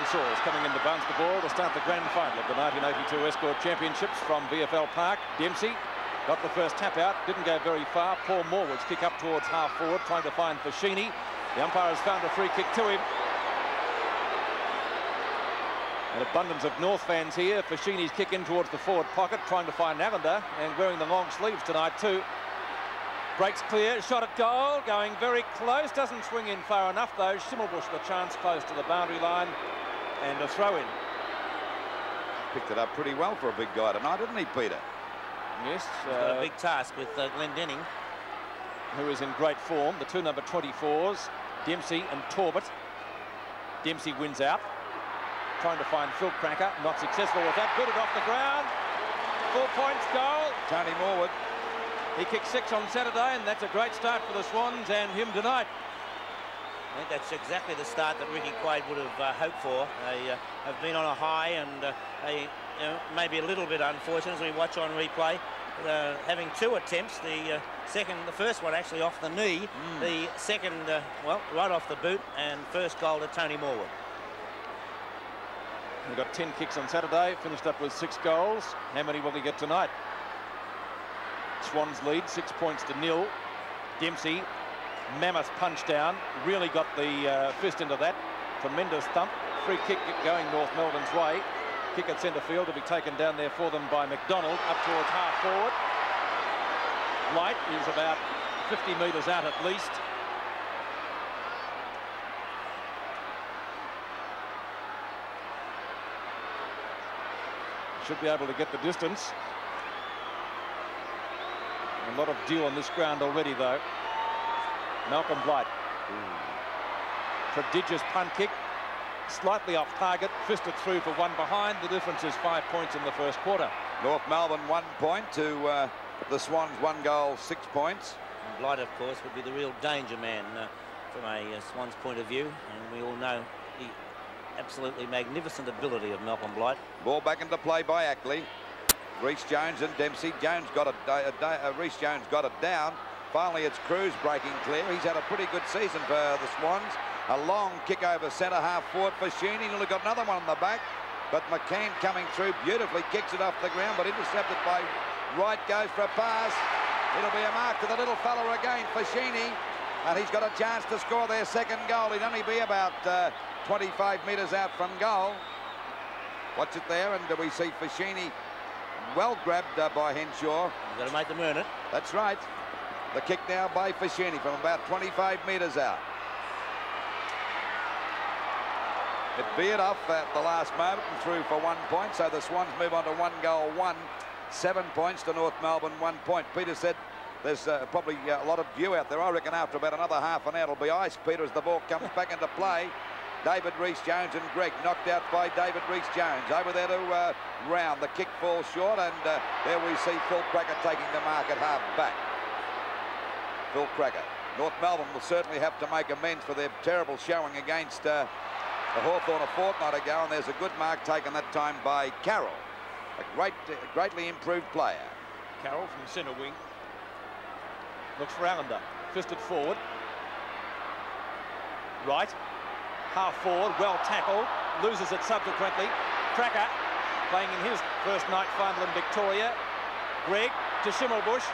Dinosaurs coming in to bounce the ball to start the grand final of the 1982 Escort Championships from VFL Park. Dempsey got the first tap out, didn't go very far. Paul Morwood's kick up towards half forward, trying to find Fashini. The umpire has found a free kick to him. An abundance of North fans here. Fashini's kick in towards the forward pocket, trying to find Allender, and wearing the long sleeves tonight too. Breaks clear, shot at goal, going very close, doesn't swing in far enough though. Schimmelbusch the chance close to the boundary line, and a throw in. Picked it up pretty well for a big guy tonight, didn't he, Peter? Yes. He's got a big task with Glendenning, who is in great form. The two number 24s, Dempsey and Torbett. Dempsey wins out, trying to find Phil Cracker, not successful with that. Good it off the ground. 4 points, goal. Tony Morwood. He kicked 6 on Saturday, and that's a great start for the Swans and him tonight. I think that's exactly the start that Ricky Quaid would have hoped for. They have been on a high, and they maybe a little bit unfortunate as we watch on replay. Having 2 attempts, the first one actually off the knee, the second, well, right off the boot, and first goal to Tony Morwood. He got 10 kicks on Saturday, finished up with 6 goals. How many will he get tonight? Swans lead 6 points to 0. Dempsey, mammoth punch down, really got the fist into that. Tremendous thump. Free kick going North Melbourne's way. Kick at centre field to be taken down there for them by McDonald, up towards half forward. Light is about 50 metres out at least. Should be able to get the distance. A lot of dew on this ground already, though. Malcolm Blight. Prodigious punt kick. Slightly off target. Fisted through for one behind. The difference is 5 points in the first quarter. North Melbourne 1 point to the Swans 1 goal, 6 points. And Blight, of course, would be the real danger man from a Swans point of view. And we all know the absolutely magnificent ability of Malcolm Blight. Ball back into play by Ackley. Rhys Jones and Dempsey. Jones got Rhys Jones got it down. Finally, it's Cruz breaking clear. He's had a pretty good season for the Swans. A long kick over centre half forward for Sheeny. Nearly got another one on the back, but McCann coming through beautifully, kicks it off the ground, but intercepted by Wright. Goes for a pass. It'll be a mark to the little fella again for Sheeny, and he's got a chance to score their second goal. He'd only be about 25 metres out from goal. Watch it there, and we see Fashini well grabbed by Henshaw. You've got to make them earn it. That's right. The kick now by Fashini from about 25 metres out. It veered off at the last moment and through for 1 point, so the Swans move on to 1 goal, 1. 7 points to North Melbourne, 1 point. Peter said there's probably a lot of dew out there. I reckon after about another half an hour it'll be ice, Peter, as the ball comes back into play. David Rhys-Jones and Greg knocked out by David Rhys-Jones. Over there to Round. The kick falls short, and there we see Phil Cracker taking the mark at half back. Phil Cracker. North Melbourne will certainly have to make amends for their terrible showing against the Hawthorn a fortnight ago, and there's a good mark taken that time by Carroll. A greatly improved player. Carroll from centre wing. Looks for Allender. Fisted forward. Right. Half forward, well tackled, loses it subsequently. Cracker playing in his first night final in Victoria. Greg to Schimmelbusch.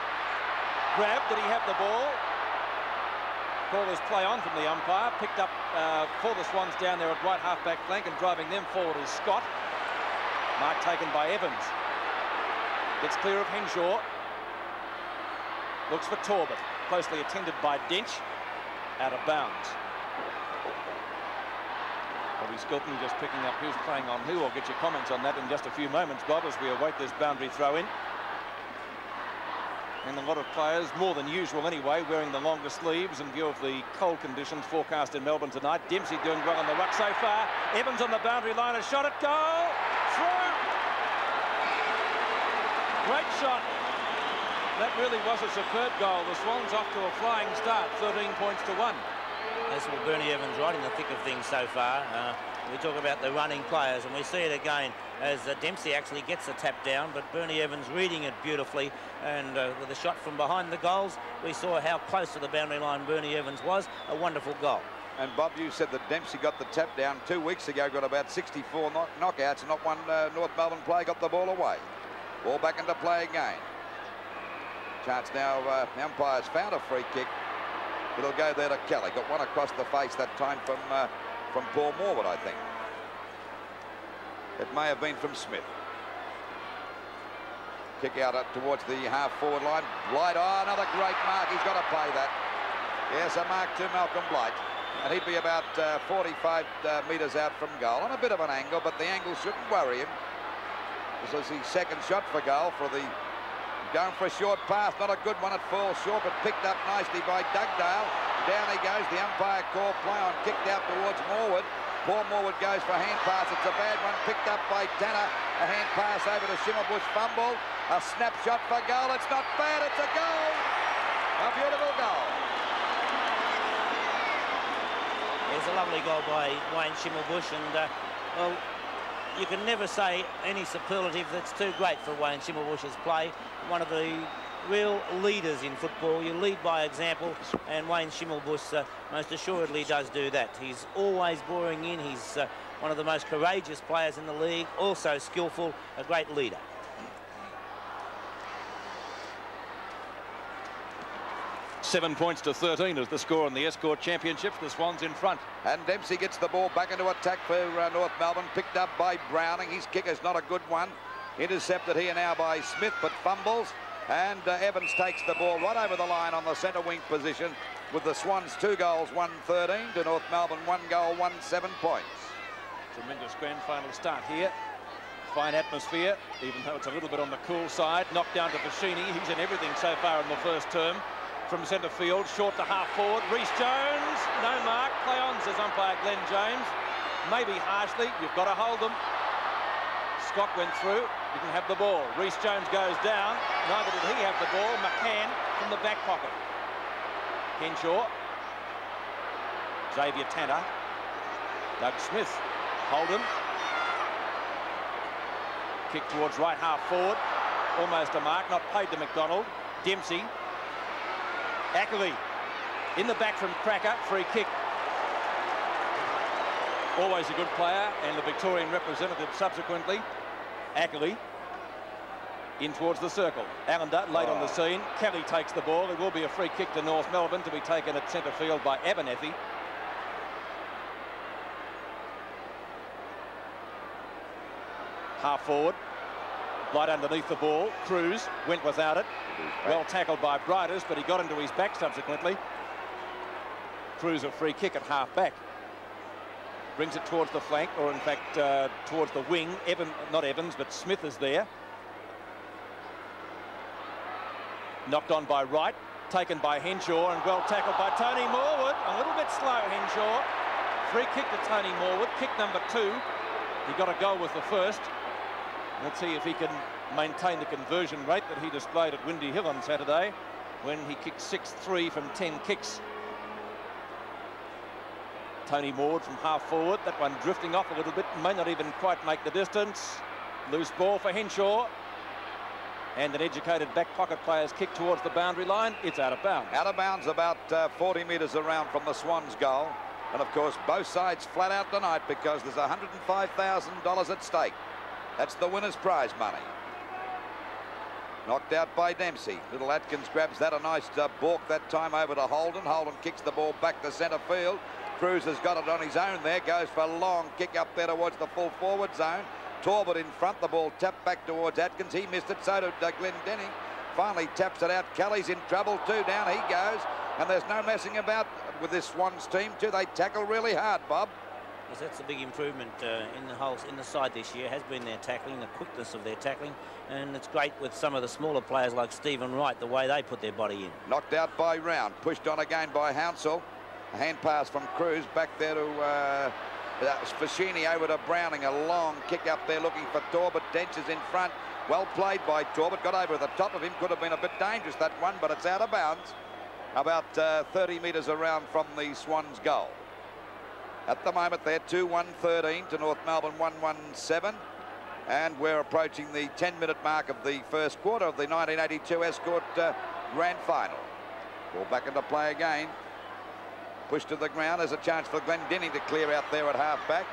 Grab, did he have the ball? Call is play on from the umpire. Picked up for the Swans down there at right half-back flank, and driving them forward is Scott. Mark taken by Evans. Gets clear of Henshaw. Looks for Torbett. Closely attended by Dench. Out of bounds. Bobby Skilton just picking up who's playing on who. I'll get your comments on that in just a few moments, Bob, as we await this boundary throw in. And a lot of players, more than usual anyway, wearing the longer sleeves in view of the cold conditions forecast in Melbourne tonight. Dempsey doing well on the ruck so far. Evans on the boundary line, a shot at goal. Through. Great shot. That really was a superb goal. The Swans off to a flying start, 13 points to 1. That's what Bernie Evans right in the thick of things so far. We talk about the running players, and we see it again as Dempsey actually gets the tap down, but Bernie Evans reading it beautifully, and with a shot from behind the goals, we saw how close to the boundary line Bernie Evans was. A wonderful goal. And Bob, you said that Dempsey got the tap down 2 weeks ago, got about 64 knockouts, and not one North Melbourne player got the ball away. Ball back into play again. Chance now, the umpire's found a free kick. It'll go there to Kelly. Got one across the face that time from Paul Morwood, I think. It may have been from Smith. Kick out towards the half-forward line. Blight, oh, another great mark. He's got to play that. Yes, a mark to Malcolm Blight. And he'd be about 45 metres out from goal. On a bit of an angle, but the angle shouldn't worry him. This is his second shot for goal for the... Going for a short pass, not a good one. It falls short, but picked up nicely by Dugdale. Down he goes. The umpire called play on. Kicked out towards Morwood. Paul Morwood goes for a hand pass. It's a bad one. Picked up by Tanner. A hand pass over to Schimmelbusch. Fumble. A snapshot for goal. It's not bad. It's a goal. A beautiful goal. It's a lovely goal by Wayne Schimmelbusch, and well, you can never say any superlative that's too great for Wayne Schimmelbusch's play. One of the real leaders in football. You lead by example, and Wayne Schimmelbusch most assuredly does do that. He's always boring in. He's one of the most courageous players in the league, also skillful, a great leader. Seven points to 13 is the score in the Escort Championship. The Swans in front. And Dempsey gets the ball back into attack for North Melbourne. Picked up by Browning. His kick is not a good one. Intercepted here now by Smith, but fumbles. And Evans takes the ball right over the line on the centre wing position with the Swans 2 goals, 1-13 to North Melbourne 1 goal, 1-7 points. Tremendous grand final start here. Fine atmosphere, even though it's a little bit on the cool side. Knocked down to Fashini. He's in everything so far in the first term. From centre field, short to half forward. Rhys Jones, no mark. Play on, says umpire Glenn James. Maybe harshly, you've got to hold them. Scott went through, you can have the ball. Rhys Jones goes down, neither did he have the ball. McCann from the back pocket. Henshaw. Xavier Tanner. Doug Smith. Holden. Kick towards right half forward. Almost a mark, not paid to McDonald. Dempsey. Ackley in the back from Cracker, free kick. Always a good player, and the Victorian representative subsequently. Ackley in towards the circle. Allender late on the scene. Kelly takes the ball. It will be a free kick to North Melbourne to be taken at centre field by Abernethy. Half forward. Light underneath the ball. Cruz went without it. Well tackled by Briders, but he got into his back subsequently. Cruz a free kick at half back. Brings it towards the flank, or in fact towards the wing. Not Evans, but Smith is there. Knocked on by Wright. Taken by Henshaw, and well tackled by Tony Morwood. A little bit slow, Henshaw. Free kick to Tony Morwood. Kick number 2. He got a goal with the first. Let's see if he can maintain the conversion rate that he displayed at Windy Hill on Saturday when he kicked 6-3 from 10 kicks. Tony Morwood from half forward. That one drifting off a little bit. May not even quite make the distance. Loose ball for Henshaw. And an educated back pocket player's kick towards the boundary line. It's out of bounds. Out of bounds about 40 metres around from the Swans' goal. And, of course, both sides flat out tonight because there's $105,000 at stake. That's the winner's prize money. Knocked out by Dempsey. Little Atkins grabs that. A nice balk that time over to Holden. Holden kicks the ball back to centre field. Cruz has got it on his own there. Goes for a long kick up there towards the full forward zone. Talbot in front. The ball tapped back towards Atkins. He missed it. So did Glenn Denning. Finally taps it out. Kelly's in trouble too. Down he goes. And there's no messing about with this Swans team too. They tackle really hard, Bob. Yes, that's a big improvement in the side this year, has been their tackling, the quickness of their tackling, and it's great with some of the smaller players like Stephen Wright, the way they put their body in. Knocked out by Round, pushed on again by Hounsell. A hand pass from Cruz back there to Fashini over to Browning. A long kick up there looking for Talbot. Dench is in front. Well played by Talbot. Got over the top of him. Could have been a bit dangerous, that one, but it's out of bounds. About 30 metres around from the Swans' goal. At the moment, they're 2-1-13 to North Melbourne 1-1-7. And we're approaching the 10-minute mark of the first quarter of the 1982 Escort Grand Final. Ball back into play again. Pushed to the ground. There's a chance for Glendinning to clear out there at half-back.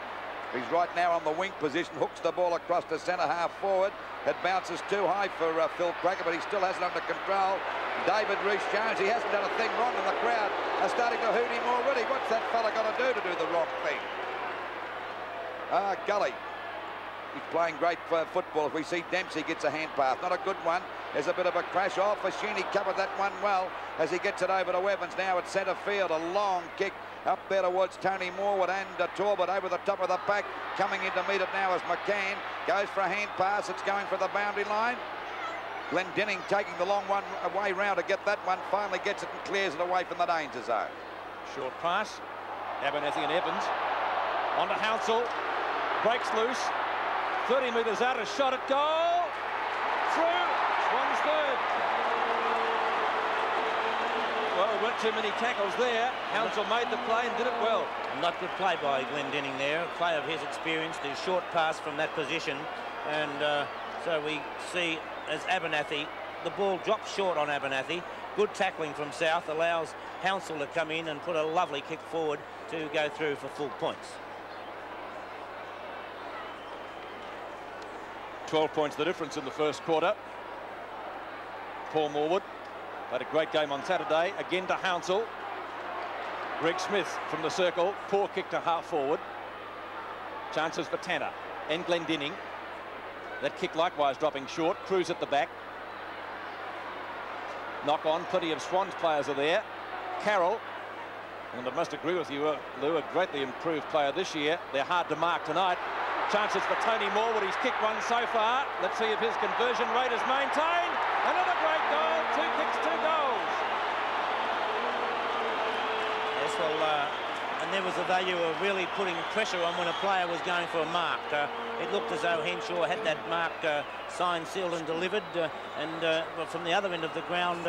He's right now on the wing position, hooks the ball across to centre half forward. It bounces too high for Phil Cracker, but he still has it under control. David Rees-Jones, he hasn't done a thing wrong, and the crowd are starting to hoot him already. What's that fella got to do the wrong thing? Gully. He's playing great football. If we see Dempsey gets a hand pass, not a good one. There's a bit of a crash off. Fashini covered that one well as he gets it over to Evans now at centre field. A long kick up there towards Tony Morwood and Talbot over the top of the pack. Coming in to meet it now is McCann. Goes for a hand pass. It's going for the boundary line. Glendinning taking the long one away round to get that one. Finally gets it and clears it away from the danger zone. Short pass. Abernethy and Evans. On to Hounsell. Breaks loose. 30 metres out. A shot at goal. Through. Swans third. Well, there weren't too many tackles there. Hounsell made the play and did it well. Not good play by Glendinning there. A play of his experience, the short pass from that position. And so we see as Abernethy, the ball drops short on Abernethy. Good tackling from South allows Hounsell to come in and put a lovely kick forward to go through for full points. 12 points the difference in the first quarter. Paul Morwood had a great game on Saturday. Again to Hounsell. Greg Smith from the circle. Poor kick to half forward. Chances for Tanner and Glendinning. That kick likewise dropping short. Cruz at the back. Knock on. Plenty of Swans players are there. Carroll. And I must agree with you, Lou, a greatly improved player this year. They're hard to mark tonight. Chances for Tony Morwood. He's kicked one so far. Let's see if his conversion rate is maintained. Another great goal. 2 kicks, 2 goals. Yes, well, and there was the value of really putting pressure on when a player was going for a mark. It looked as though Henshaw had that mark signed, sealed and delivered. And from the other end of the ground,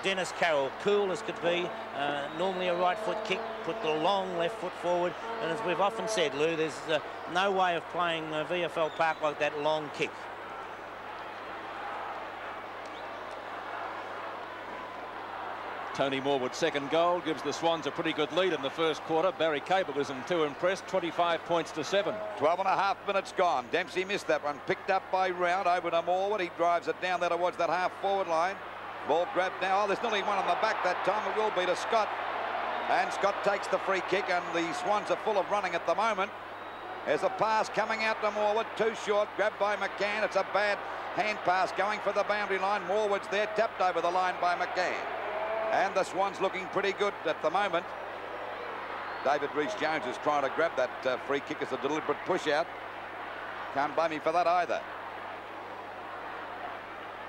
Dennis Carroll, cool as could be, normally a right foot kick, put the long left foot forward. And as we've often said, Lou, there's no way of playing VFL Park like that long kick. Tony Morwood's second goal gives the Swans a pretty good lead in the first quarter. Barry Caber wasn't too impressed. 25 points to 7. 12 and a half minutes gone. Dempsey missed that one. Picked up by Round over to Morwood. He drives it down there towards that half forward line. Ball grabbed now. Oh, there's nearly one on the back that time. It will be to Scott. And Scott takes the free kick, and the Swans are full of running at the moment. There's a pass coming out to Morwood. Too short. Grabbed by McCann. It's a bad hand pass going for the boundary line. Morwood's there. Tapped over the line by McCann. And the Swans looking pretty good at the moment. David Rees-Jones is trying to grab that free kick as a deliberate push out. Can't blame him for that either.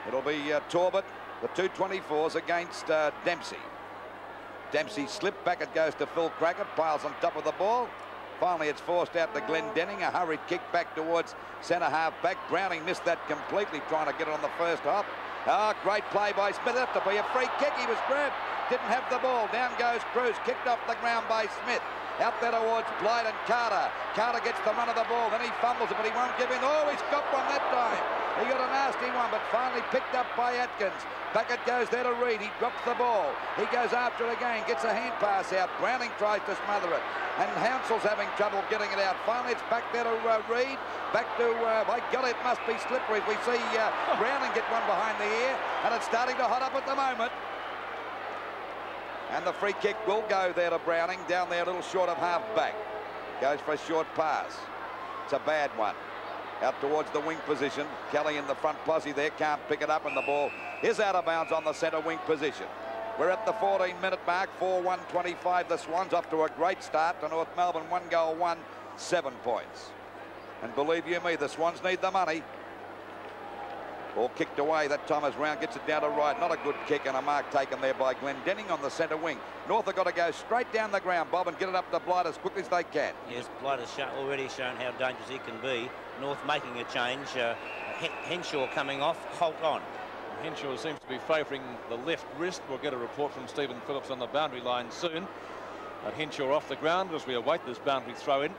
It'll be Talbot, the 224s against Dempsey. Dempsey slipped back. It goes to Phil Cracker. Piles on top of the ball. Finally, it's forced out to Glendinning. A hurried kick back towards centre half back. Browning missed that completely, trying to get it on the first hop. Ah, great play by Smith. It have to be a free kick. He was grabbed. Didn't have the ball. Down goes Cruz. Kicked off the ground by Smith. Out there towards Blythe and Carter. Carter gets the run of the ball. Then he fumbles it, but he won't give in. Oh, he's got one that time. He got a nasty one, but finally picked up by Atkins. Back it goes there to Reed. He drops the ball. He goes after it again. Gets a hand pass out. Browning tries to smother it. And Hounsell's having trouble getting it out. Finally, it's back there to Reed. Back to, by golly, it must be slippery. We see Browning get one behind the ear. And it's starting to hot up at the moment. And the free kick will go there to Browning. Down there a little short of half back. Goes for a short pass. It's a bad one. Out towards the wing position. Kelly in the front posse there. Can't pick it up, and the ball is out of bounds on the centre wing position. We're at the 14-minute mark. 4-1-25. The Swans off to a great start to North Melbourne. 1 goal, 1, 7 points. And believe you me, the Swans need the money. Ball kicked away. That time as Round gets it down to right. Not a good kick, and a mark taken there by Glendinning on the centre wing. North have got to go straight down the ground, Bob, and get it up to Blythe as quickly as they can. Yes, Blythe has already shown how dangerous he can be. North making a change. Henshaw coming off. Holt on. Henshaw seems to be favouring the left wrist. We'll get a report from Stephen Phillips on the boundary line soon. But Henshaw off the ground as we await this boundary throw in.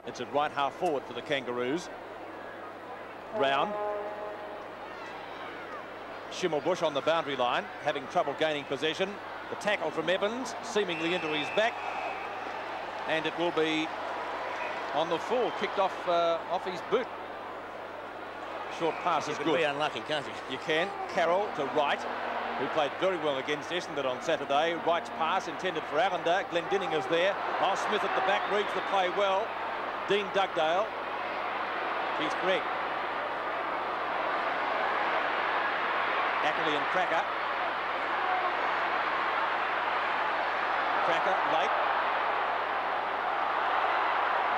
It's at right half forward for the Kangaroos. Round. Schimmelbusch on the boundary line, having trouble gaining possession. The tackle from Evans, seemingly into his back, and it will be on the full, kicked off his boot. Short pass is good. You can be unlucky, can't you? You can. Carroll to Wright, who played very well against Essendon on Saturday. Wright's pass intended for Allender. Glendinning is there. Oh, Smith at the back reads the play well. Dean Dugdale. Here's Greg. Ackley and Cracker. Cracker late.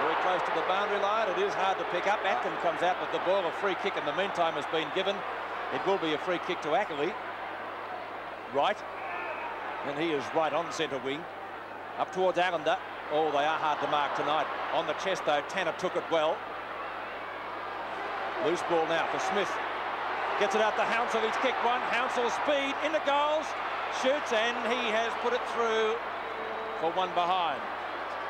Very close to the boundary line. It is hard to pick up. Atkins comes out with the ball. A free kick in the meantime has been given. It will be a free kick to Ackley. Right. And he is right on centre wing. Up towards Allender. Oh, they are hard to mark tonight. On the chest, though, Tanner took it well. Loose ball now for Smith. Gets it out to Hounsell. He's kicked one. Hounsell speed into goals. Shoots, and he has put it through for one behind.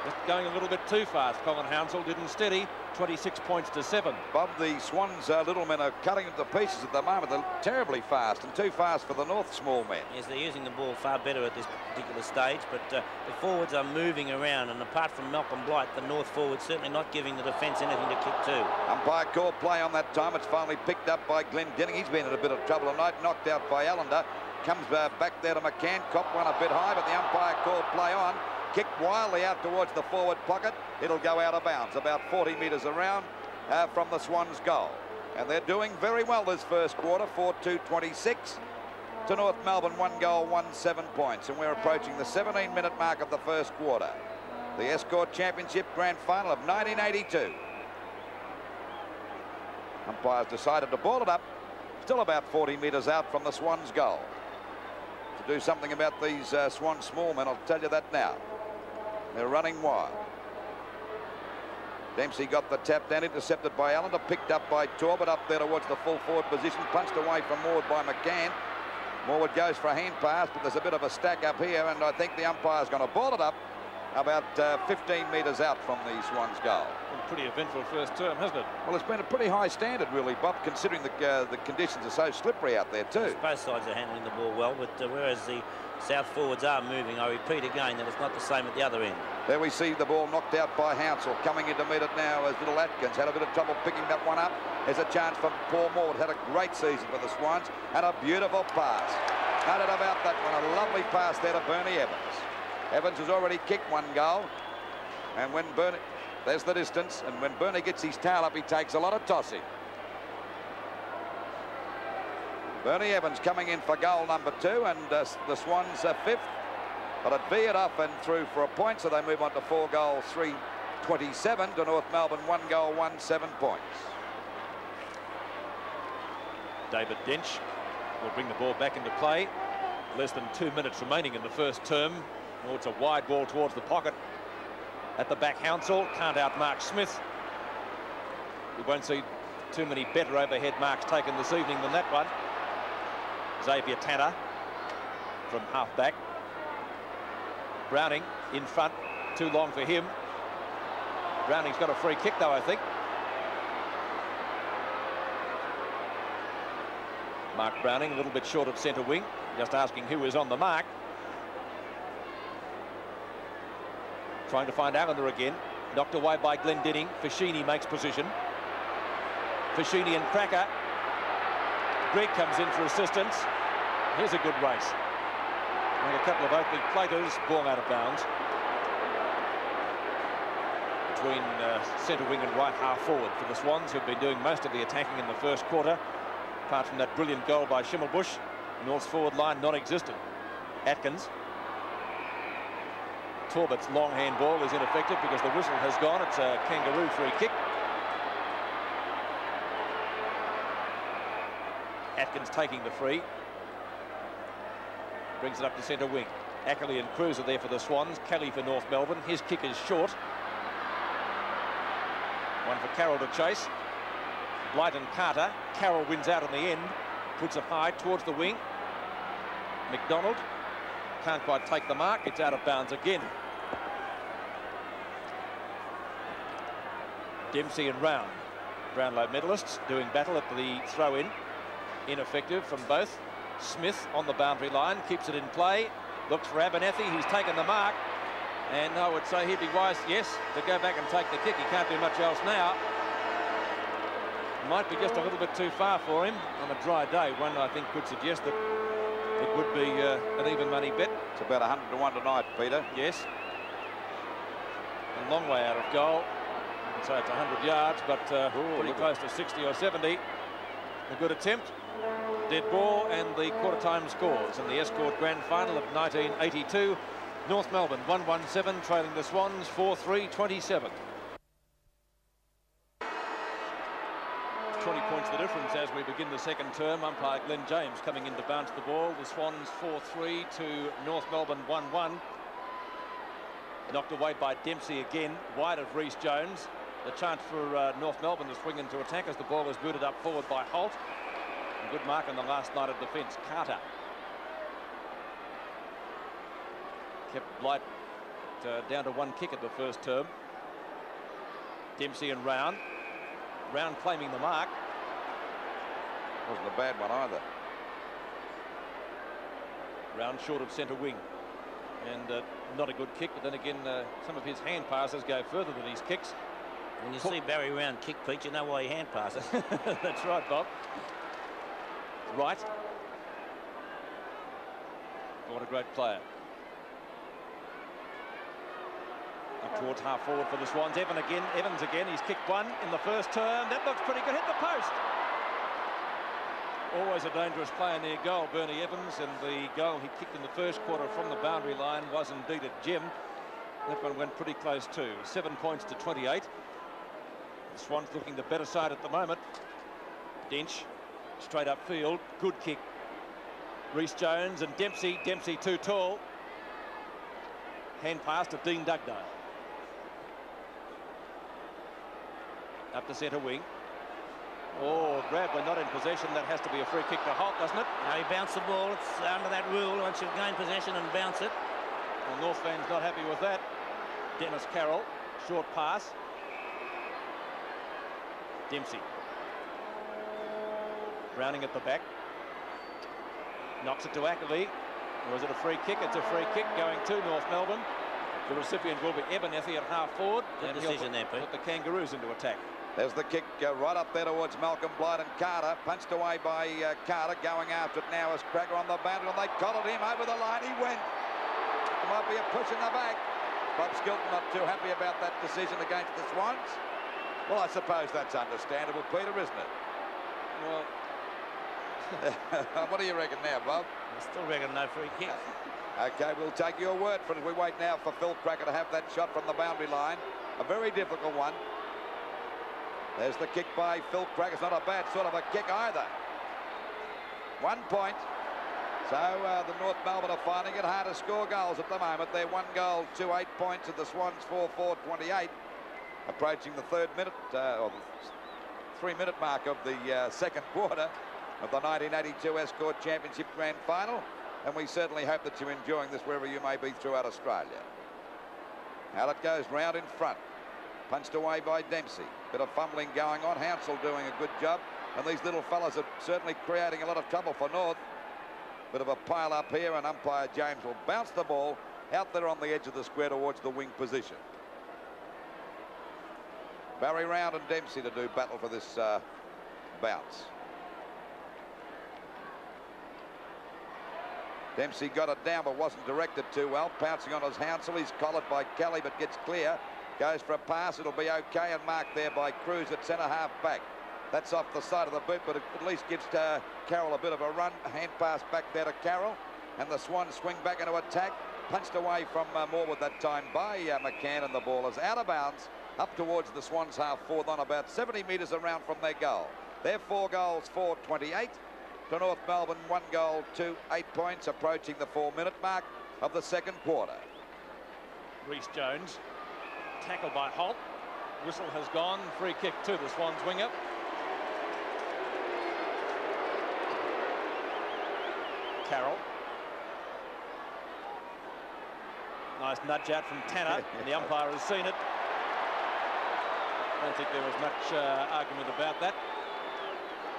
Just going a little bit too fast. Colin Hounsell didn't steady. 26 points to 7. Bob, the Swans little men are cutting into pieces at the moment. They're terribly fast and too fast for the North small men. Yes, they're using the ball far better at this particular stage, but the forwards are moving around, and apart from Malcolm Blight, the North forwards certainly not giving the defence anything to kick to. Umpire called play on that time. It's finally picked up by Glendinning. He's been in a bit of trouble tonight, knocked out by Allender. Comes back there to McCann. Cop one a bit high, but the umpire called play on. Kicked wildly out towards the forward pocket. It'll go out of bounds, about 40 metres around from the Swans' goal. And they're doing very well this first quarter, 4-2-26 to North Melbourne, 1 goal, 7 points. And we're approaching the 17-minute mark of the first quarter. The Escort Championship Grand Final of 1982. Umpires decided to ball it up, still about 40 metres out from the Swans' goal. To do something about these Swan small men, I'll tell you that now. They're running wild. Dempsey got the tap down, intercepted by Allender, picked up by Torbett up there towards the full forward position, punched away from Morwood by McCann. Morwood goes for a hand pass, but there's a bit of a stack up here, and I think the umpire's going to ball it up about 15 metres out from the Swans' goal. A pretty eventful first term, hasn't it? Well, it's been a pretty high standard, really, Bob, considering the conditions are so slippery out there, too. Both sides are handling the ball well, but whereas the South forwards are moving, I repeat again that it's not the same at the other end. There we see the ball knocked out by Hounsell. Coming in to meet it now as little Atkins. Had a bit of trouble picking that one up. There's a chance for Paul Morwood. Had a great season for the Swans. And a beautiful pass. Not about that one. A lovely pass there to Bernie Evans. Evans has already kicked 1 goal. And when Bernie... There's the distance. And when Bernie gets his tail up, he takes a lot of tossing. Bernie Evans coming in for goal number 2. And the Swans are 5th. But it veered off and through for a point, so they move on to 4 goals, 3-27 to North Melbourne, 1 goal, 7 points. David Dench will bring the ball back into play. Less than 2 minutes remaining in the first term. Oh, it's a wide ball towards the pocket. At the back, Hounsell can't outmark Smith. We won't see too many better overhead marks taken this evening than that one. Xavier Tanner from half-back. Browning in front, too long for him. Browning's got a free kick though, I think. Mark Browning a little bit short of centre wing, just asking who is on the mark. Trying to find Allender again, knocked away by Glendinning. Fashini makes position. Fashini and Cracker. Greg comes in for assistance. Here's a good race. And a couple of opening platers, ball out of bounds. Between centre wing and right half forward for the Swans, who've been doing most of the attacking in the first quarter. Apart from that brilliant goal by Schimmelbusch, North's forward line non-existent. Atkins. Torbett's long hand ball is ineffective because the whistle has gone. It's a kangaroo free kick. Atkins taking the free. Brings it up to centre wing. Ackley and Cruz are there for the Swans. Kelly for North Melbourne. His kick is short. One for Carroll to chase. Blight and Carter. Carroll wins out in the end. Puts it high towards the wing. McDonald can't quite take the mark. It's out of bounds again. Dempsey and Round. Brownlow medalists doing battle at the throw-in. Ineffective from both. Smith on the boundary line, keeps it in play. Looks for Abernethy. He's taken the mark. And I would say he'd be wise, yes, to go back and take the kick. He can't do much else now. Might be just a little bit too far for him on a dry day. One, I think, could suggest that it would be an even money bet. It's about 100 to 1 tonight, Peter. Yes. A long way out of goal. You can say it's 100 yards, but pretty close to 60 or 70. A good attempt. Dead ball, and the quarter-time scores in the Escort Grand Final of 1982. North Melbourne 1-1-7, trailing the Swans 4-3-27. 20 points the difference as we begin the second term. Umpire Glenn James coming in to bounce the ball. The Swans 4-3 to North Melbourne 1-1. Knocked away by Dempsey again, wide of Rhys Jones. The chance for North Melbourne to swing into attack as the ball is booted up forward by Holt. A good mark on the last night of defence. Carter kept Blight down to one kick at the first term. Dempsey and Round. Round claiming the mark. Wasn't a bad one either. Round short of centre wing. And not a good kick, but then again, some of his hand passes go further than his kicks. When you see Barry Round kick, Pete, you know why he hand passes. That's right, Bob. Right. What a great player. Up towards half forward for the Swans. Evans again. He's kicked one in the first term. That looks pretty good. Hit the post. Always a dangerous player near goal, Bernie Evans, and the goal he kicked in the first quarter from the boundary line was indeed a gem. That one went pretty close too. 7 points to 28. The Swans looking the better side at the moment. Dench, straight up field, good kick. Rhys Jones and Dempsey. Dempsey too tall. Hand pass to Dean Dugdale. Up the centre wing. Oh, grab when not in possession. That has to be a free kick to Holt, doesn't it? No, he bounced the ball. It's under that rule. Once you've gained possession and bounce it. Well, North fans not happy with that. Dennis Carroll, short pass. Dempsey. Browning at the back. Knocks it to Ackley. Or is it a free kick? It's a free kick going to North Melbourne. The recipient will be Abernethy at half forward. Good decision there, Pete. Put the Kangaroos into attack. There's the kick right up there towards Malcolm Blight and Carter. Punched away by Carter. Going after it now is Cracker on the boundary. And they collared him over the line. He went. There might be a push in the back. Bob Skilton not too happy about that decision against the Swans. Well, I suppose that's understandable, Peter, isn't it? Well, what do you reckon now, Bob? I still reckon no free kick. Okay, we'll take your word for it. We wait now for Phil Cracker to have that shot from the boundary line. A very difficult one. There's the kick by Phil Cracker. It's not a bad sort of a kick either. 1 point. So the North Melbourne are finding it hard to score goals at the moment. They're 1 goal to 8 points, and the Swans 4-4-28. Approaching the 3rd minute, or the 3-minute mark of the second quarter of the 1982 Escort Championship Grand Final. And we certainly hope that you're enjoying this wherever you may be throughout Australia. Out it goes, Round in front. Punched away by Dempsey. Bit of fumbling going on. Hansel doing a good job. And these little fellas are certainly creating a lot of trouble for North. Bit of a pile up here, and umpire James will bounce the ball out there on the edge of the square towards the wing position. Barry Round and Dempsey to do battle for this bounce. Dempsey got it down but wasn't directed too well. Pouncing on his Hansel. He's collared by Kelly but gets clear. Goes for a pass. It'll be okay and marked there by Cruz at centre half back. That's off the side of the boot, but it at least gives Carroll a bit of a run. Hand pass back there to Carroll. And the Swans swing back into attack. Punched away from Morwood that time by McCann, and the ball is out of bounds up towards the Swans half forward on about 70 metres around from their goal. They're 4 goals, 4-28. To North Melbourne, 1 goal to 8 points, approaching the 4-minute mark of the second quarter. Rhys Jones, tackled by Holt. Whistle has gone. Free kick to the Swans winger. Carroll. Nice nudge out from Tanner, and the umpire has seen it. I don't think there was much argument about that.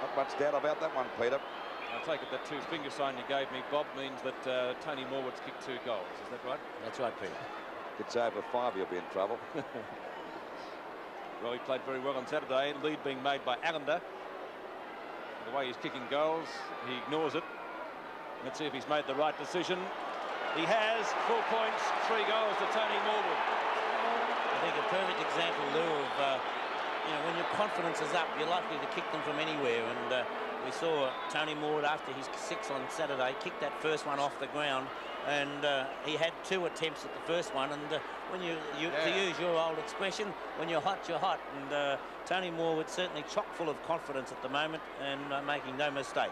Not much doubt about that one, Peter. I take it that two-finger sign you gave me, Bob, means that Tony Morwood's kicked 2 goals. Is that right? That's right, Peter. Gets over 5, he'll be in trouble. Well, he played very well on Saturday. Lead being made by Allender. The way he's kicking goals, he ignores it. Let's see if he's made the right decision. He has. 4 points, 3 goals to Tony Morwood. I think a perfect example, Lou, of when your confidence is up, you're likely to kick them from anywhere. And we saw Tony Morwood, after his 6 on Saturday, kick that first one off the ground. And he had 2 attempts at the first one. And when to use your old expression, when you're hot, you're hot. And Tony Morwood certainly chock full of confidence at the moment and making no mistake.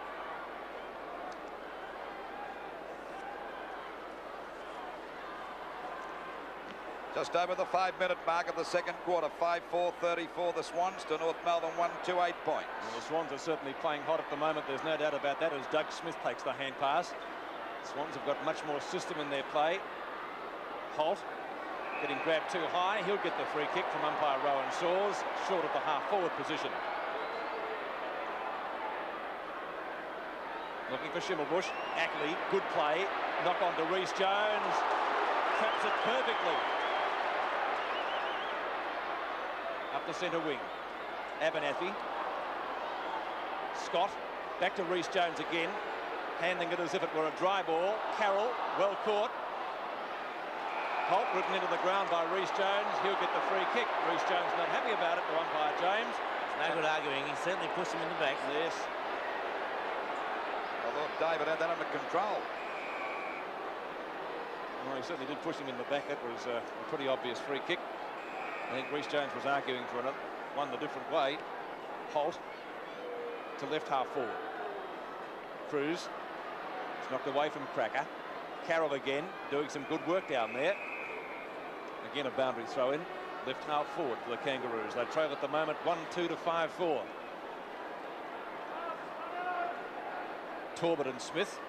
Just over the 5-minute mark of the second quarter. 5-4-34 the Swans to North Melbourne 128 points. Well, the Swans are certainly playing hot at the moment. There's no doubt about that, as Doug Smith takes the hand pass. The Swans have got much more system in their play. Holt getting grabbed too high. He'll get the free kick from umpire Rowan Saws, short of the half-forward position. Looking for Schimmelbusch. Ackley, good play. Knock on to Rhys Jones. Traps it perfectly. Up the centre wing. Abernathy. Scott. Back to Rhys Jones again. Handling it as if it were a dry ball. Carroll, well caught. Holt ridden into the ground by Rhys Jones. He'll get the free kick. Rhys Jones not happy about it to umpire James. No good arguing. He certainly pushed him in the back. Yes. I thought David had that under control. Well, he certainly did push him in the back. That was a pretty obvious free kick. I think Rhys Jones was arguing for one the different way. Holt to left half forward. Cruz. It's knocked away from Cracker. Carroll again doing some good work down there. Again a boundary throw in. Left half forward for the Kangaroos. They trail at the moment 1-2 to 5-4. Torbett and Smith.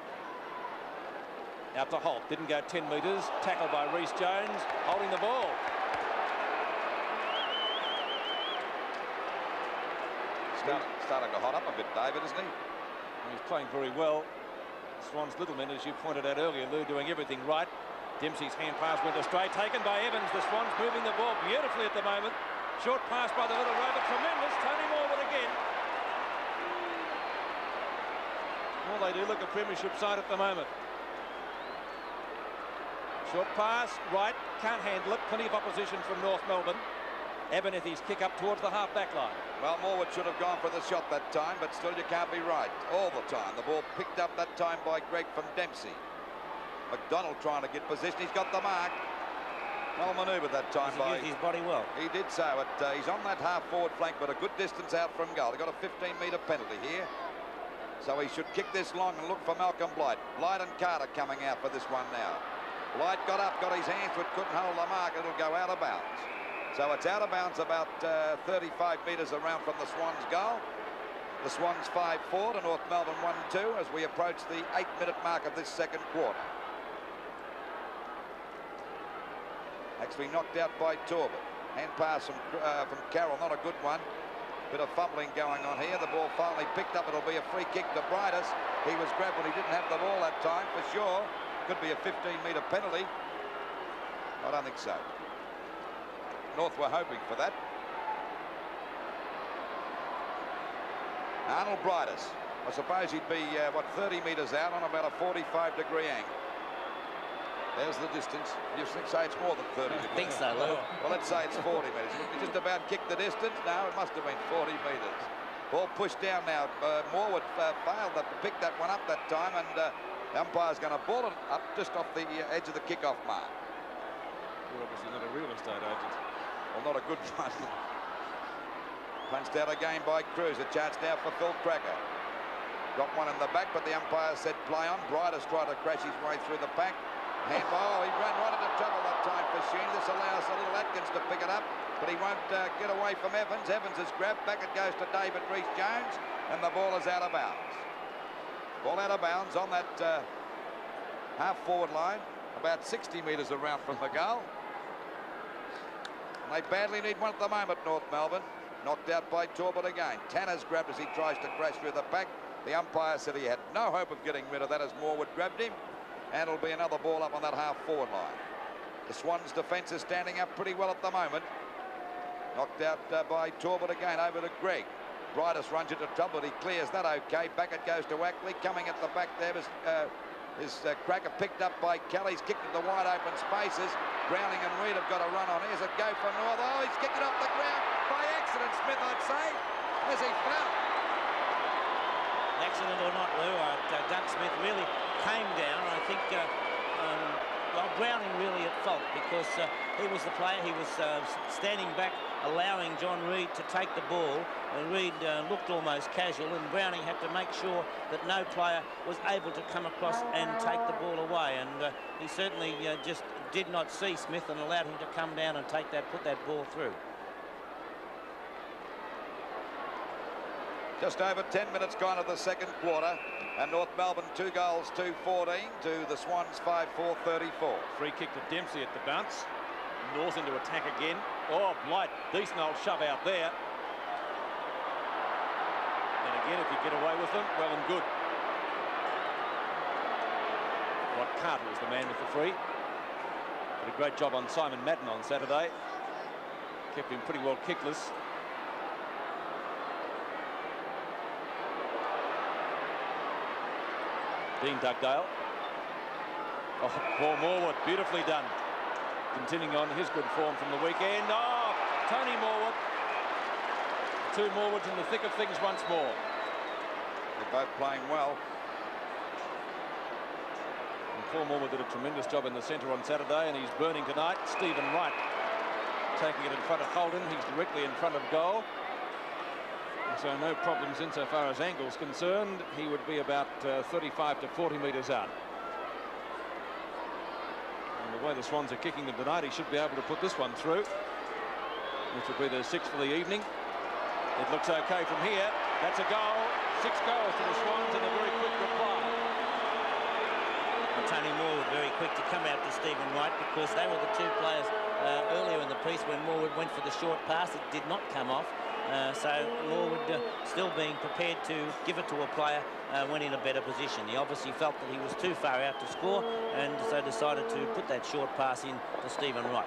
Out to Holt. Didn't go 10 metres. Tackled by Rhys Jones. Holding the ball. Starting to hot up a bit, David, isn't he? He's playing very well. Swans Littleman, as you pointed out earlier, Lou, doing everything right. Dempsey's hand pass went astray, taken by Evans. The Swans moving the ball beautifully at the moment. Short pass by the little rover, tremendous. Tony Morwood again. Well, they do look a premiership side at the moment. Short pass, right, can't handle it. Plenty of opposition from North Melbourne. Abernathy's kick up towards the half-back line. Well, Morwood should have gone for the shot that time, but still you can't be right all the time. The ball picked up that time by Greg from Dempsey. McDonald trying to get position. He's got the mark. Well manoeuvred that time by... He used his body well. He did so. He's on that half-forward flank, but a good distance out from goal. He got a 15-metre penalty here. So he should kick this long and look for Malcolm Blight. Blight and Carter coming out for this one now. Blight got up, got his hands to it, couldn't hold the mark. It'll go out of bounds. So it's out of bounds about 35 metres around from the Swans' goal. The Swans 5-4 to North Melbourne 1-2 as we approach the 8-minute mark of this second quarter. Actually knocked out by Torbett. Hand pass from Carroll, not a good one. Bit of fumbling going on here. The ball finally picked up. It'll be a free kick to Brightus. He was grabbed when he didn't have the ball that time for sure. Could be a 15-metre penalty. I don't think so. North were hoping for that. Arnold Brightus. I suppose he'd be, 30 metres out on about a 45-degree angle. There's the distance. You say it's more than 30 degrees. I think so, Lou. Well, let's say it's 40 metres. He just about kicked the distance. No, it must have been 40 metres. Ball pushed down now. Morwood failed to pick that one up that time, and the umpire's going to ball it up just off the edge of the kickoff mark. You're obviously not a real estate agent. Well, not a good one. Punched out again by Cruz. A chance now for Phil Cracker. Got one in the back, but the umpire said play on. Brightus tried to crash his way through the pack. Handball. He ran right into trouble that time for Sheen. This allows a little Atkins to pick it up, but he won't get away from Evans. Evans is grabbed. Back it goes to David Rhys Jones, and the ball is out of bounds. Ball out of bounds on that half-forward line, about 60 metres around from the goal. And they badly need one at the moment, North Melbourne. Knocked out by Torbett again. Tanner's grabbed as he tries to crash through the pack. The umpire said he had no hope of getting rid of that as Morwood grabbed him, and it'll be another ball up on that half-forward line. The Swans' defence is standing up pretty well at the moment. Knocked out by Talbot again, over to Gregg. Bridus runs into trouble, but he clears that okay. Back it goes to Ackley. Coming at the back there is Cracker, picked up by Kelly's, kicked into wide open spaces. Browning and Reid have got a run on. Here's a go for North. Oh, he's kicked it off the ground by accident, Smith, I'd say. As he fell. Accident or not, Lou, Doug Smith really came down. I think well, Browning really at fault, because he was the player. He was standing back, allowing John Reid to take the ball. And Reid looked almost casual, and Browning had to make sure that no player was able to come across and take the ball away. And he certainly just did not see Smith and allowed him to come down and put that ball through. Just over 10 minutes gone of the second quarter, and North Melbourne 2 goals, 2-14 to the Swans 5-4-34. Free kick to Dempsey at the bounce. North into attack again. Oh, Blight, decent old shove out there. And again, if you get away with them, well and good. Rod Carter was the man with the free. Did a great job on Simon Madden on Saturday. Kept him pretty well kickless. Dean Dugdale. Oh, Paul Morwood, beautifully done. Continuing on his good form from the weekend. Oh, Tony Morwood. Two Morwoods in the thick of things once more. They're both playing well. And Paul Morwood did a tremendous job in the centre on Saturday, and he's burning tonight. Stephen Wright taking it in front of Holden. He's directly in front of goal. So no problems insofar as angle's concerned. He would be about 35 to 40 metres out. And the way the Swans are kicking them tonight, he should be able to put this one through, which will be the 6th for the evening. It looks okay from here. That's a goal. 6 goals to the Swans and a very quick reply. And Tony Morwood very quick to come out to Stephen Wright, because they were the two players earlier in the piece when Morwood went for the short pass. It did not come off. So Morwood still being prepared to give it to a player when in a better position. He obviously felt that he was too far out to score, and so decided to put that short pass in to Stephen Wright.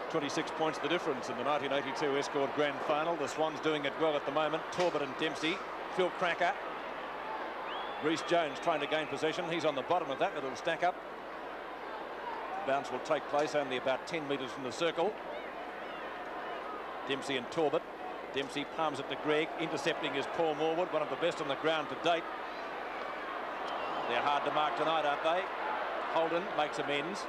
26 points the difference in the 1982 Escort Grand Final. The Swans doing it well at the moment. Talbot and Dempsey. Phil Cracker. Rhys Jones trying to gain possession. He's on the bottom of that little stack up. Bounce will take place only about 10 metres from the circle. Dempsey and Talbot. Dempsey palms it to Gregg. Intercepting is Paul Morwood, one of the best on the ground to date. They're hard to mark tonight, aren't they? Holden makes amends.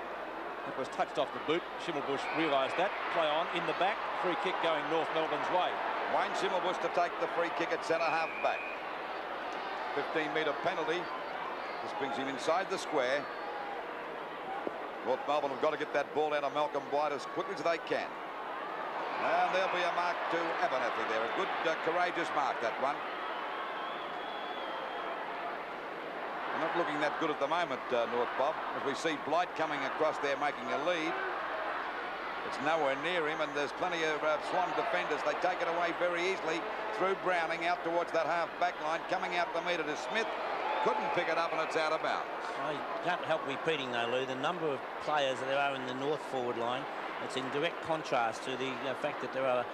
It was touched off the boot. Schimmelbusch realised that. Play on in the back. Free kick going North Melbourne's way. Wayne Schimmelbusch to take the free kick at centre half back. 15-metre penalty. This brings him inside the square. North Melbourne have got to get that ball out of Malcolm Blight as quickly as they can. And there'll be a mark to Abernethy there. A good, courageous mark, that one. Not looking that good at the moment, North Bob. As we see Blight coming across there making a lead. It's nowhere near him, and there's plenty of Swan defenders. They take it away very easily through Browning out towards that half-back line. Coming out the metre to Smith. Couldn't pick it up, and it's out of bounds. I can't help repeating, though, Lou, the number of players that there are in the North forward line. It's in direct contrast to the fact that there are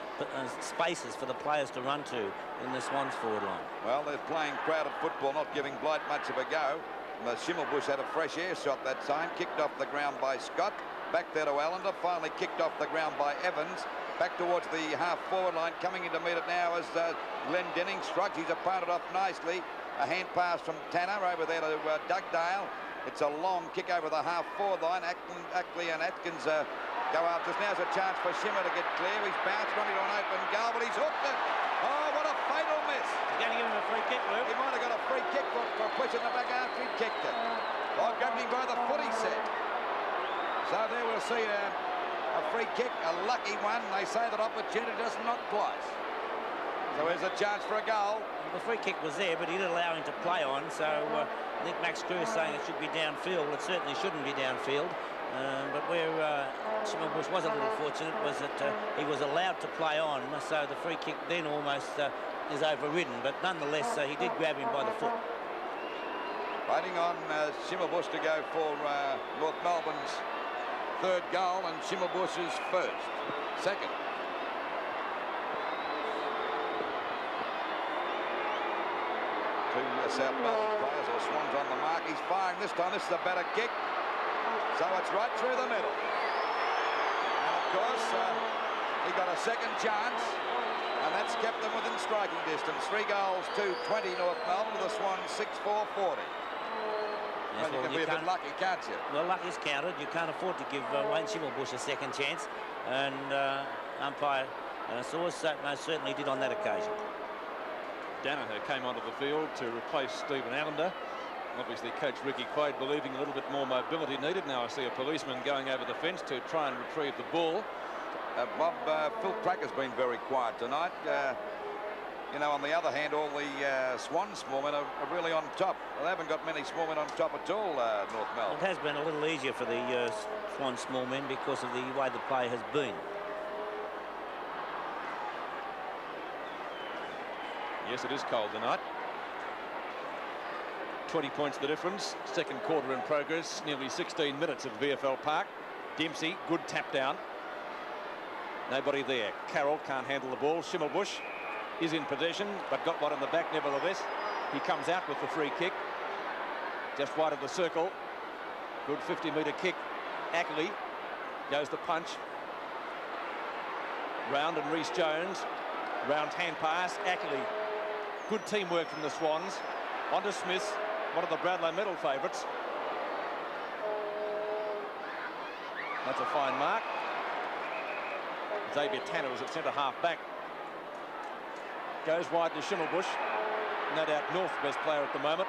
spaces for the players to run to in the Swans forward line. Well, they're playing crowded football, not giving Blight much of a go. And Schimmelbusch had a fresh air shot that time. Kicked off the ground by Scott. Back there to Allender. Finally kicked off the ground by Evans. Back towards the half-forward line. Coming in to meet it now as Glenn Denning shrugs. He's parted off nicely. A hand pass from Tanner over there to Dugdale. It's a long kick over the half-forward line. Ackley and Atkins go after. Now's a chance for Schimmer to get clear. He's bounced, running on open goal, but he's hooked it. Oh, what a fatal miss. He's going to give him a free kick, Lou. He might have got a free kick for pushing the back after he kicked it. Oh, grabbed him by the foot, he said. So there we'll see a free kick, a lucky one. They say that opportunity doesn't knock twice. So here's a chance for a goal. The free kick was there, but he didn't allow him to play on. So I think Max Crew is saying it should be downfield. Well, it certainly shouldn't be downfield. But where Schimmelbusch was a little fortunate was that he was allowed to play on. So the free kick then almost is overridden. But nonetheless, he did grab him by the foot. Waiting on Schimmelbusch to go for North Melbourne's third goal and Schimmelbusch's second. Two South Melbourne players or Swans on the mark. He's firing this time. This is a better kick. So it's right through the middle. And of course, he got a second chance, and that's kept them within striking distance. 3 goals to 20 North Melbourne, to the Swans 6-4 40. Yes, well, you can be a bit lucky, can't you? Well, luck is counted. You can't afford to give Wayne Schimmelbusch a second chance, and umpire Source most certainly did on that occasion. Danaher came onto the field to replace Stephen Allender. Obviously, coach Ricky Quaid believing a little bit more mobility needed. Now I see a policeman going over the fence to try and retrieve the ball. Bob, Phil Cracker's been very quiet tonight. You know, on the other hand, all the Swan small men are really on top. Well, they haven't got many small men on top at all, North Melbourne. It has been a little easier for the Swan small men because of the way the play has been. Yes, it is cold tonight. 20 points the difference. Second quarter in progress. Nearly 16 minutes at VFL Park. Dempsey, good tap down. Nobody there. Carroll can't handle the ball. Schimmelbusch is in possession, but got one in the back nevertheless. He comes out with the free kick. Just wide of the circle. Good 50-metre kick. Ackley goes the punch. Round and Rhys Jones. Round hand pass. Ackley. Good teamwork from the Swans. On to Smith, one of the Brownlow medal favourites. That's a fine mark. Xavier Tanner is at centre-half back. Goes wide to Schimmelbusch. No doubt North's best player at the moment.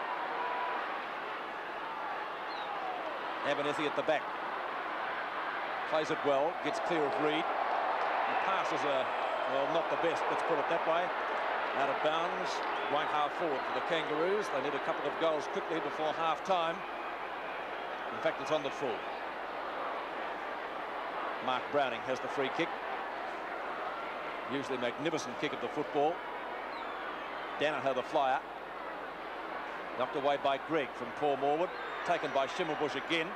Abernethy at the back. Plays it well, gets clear of Reed. The pass is well, not the best, let's put it that way. Out of bounds, right half forward for the Kangaroos. They need a couple of goals quickly before half-time. In fact, it's on the full. Mark Browning has the free kick. Usually magnificent kick at the football. Danaher the flyer. Knocked away by Gregg from Paul Morwood. Taken by Schimmelbusch again.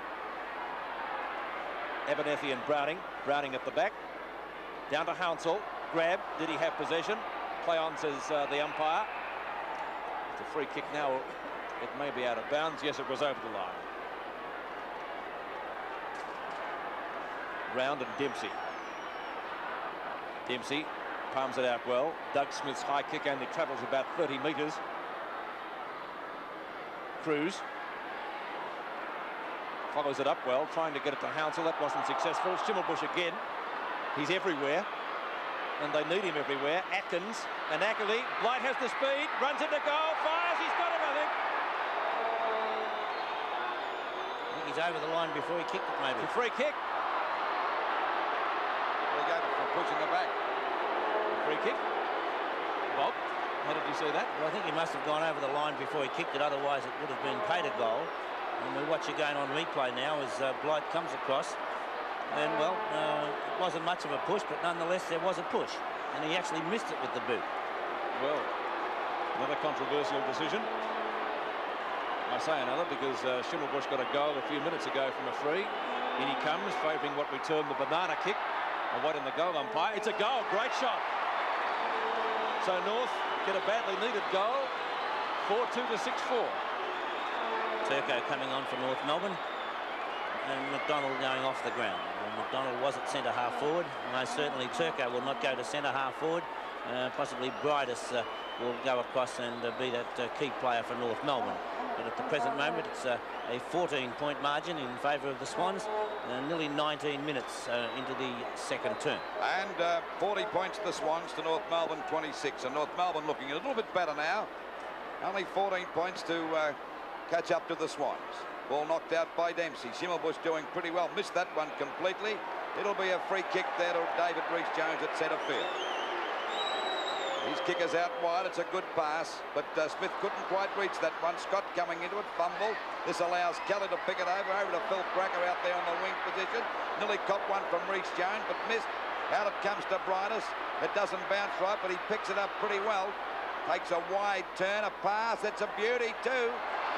Abernethy and Browning. Browning at the back. Down to Hounsell. Grab. Did he have possession? Play on, says the umpire. It's a free kick now. It may be out of bounds. Yes, it was over the line. Round and Dempsey. Dempsey palms it out well. Doug Smith's high kick only travels about 30 metres. Cruz follows it up well, trying to get it to Hounsell. That wasn't successful. Schimmelbusch again. He's everywhere. And they need him everywhere. Atkins and Ackley. Blight has the speed, runs into goal, fires, he's got it, I think. I think he's over the line before he kicked it, maybe. It's a free kick. They gave it for pushing the back. Free kick. Bob, how did you see that? Well, I think he must have gone over the line before he kicked it, otherwise it would have been paid a goal. And we watch it going on replay now as Blight comes across. And, well, it wasn't much of a push, but nonetheless there was a push. And he actually missed it with the boot. Well, another controversial decision. I say another because Schimmelbusch got a goal a few minutes ago from a free. In he comes, favouring what we term the banana kick. Awaiting the goal umpire. It's a goal, great shot. So North get a badly needed goal. 4-2 to 6-4. Turco coming on for North Melbourne. And McDonald going off the ground. And McDonald was at centre-half forward. Most certainly Turco will not go to centre-half forward. Possibly Bridus will go across and be that key player for North Melbourne. But at the present moment, it's a 14-point margin in favour of the Swans. Nearly 19 minutes into the second term. And 40 points to the Swans to North Melbourne 26. And North Melbourne looking a little bit better now. Only 14 points to catch up to the Swans. Ball knocked out by Dempsey. Schimmelbusch doing pretty well. Missed that one completely. It'll be a free kick there to David Rhys Jones at centre field. His kick is out wide. It's a good pass, but Smith couldn't quite reach that one. Scott coming into it, fumble. This allows Kelly to pick it over to Phil Cracker out there on the wing position. Nearly caught one from Reece Jones, but missed. Out it comes to Brightus. It doesn't bounce right, but he picks it up pretty well. Takes a wide turn, a pass. It's a beauty too,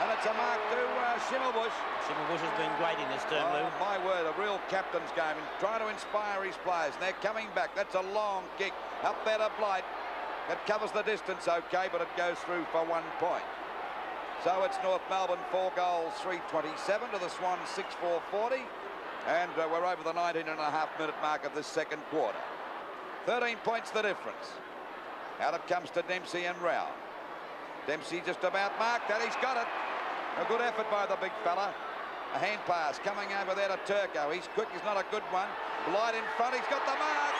and it's a mark to Schimmelbusch. Schimmelbusch has been great in this term, Lou. My word, a real captain's game, and trying to inspire his players. And they're coming back. That's a long kick up there to Blight. It covers the distance okay, but it goes through for 1 point. So it's North Melbourne 4 goals, 3:27 to the Swans 6:4:40. And we're over the 19.5-minute mark of this second quarter. 13 points the difference. Out it comes to Dempsey and Rao. Dempsey just about marked that. He's got it. A good effort by the big fella. A hand pass coming over there to Turco. He's quick. He's not a good one. Blight in front. He's got the mark.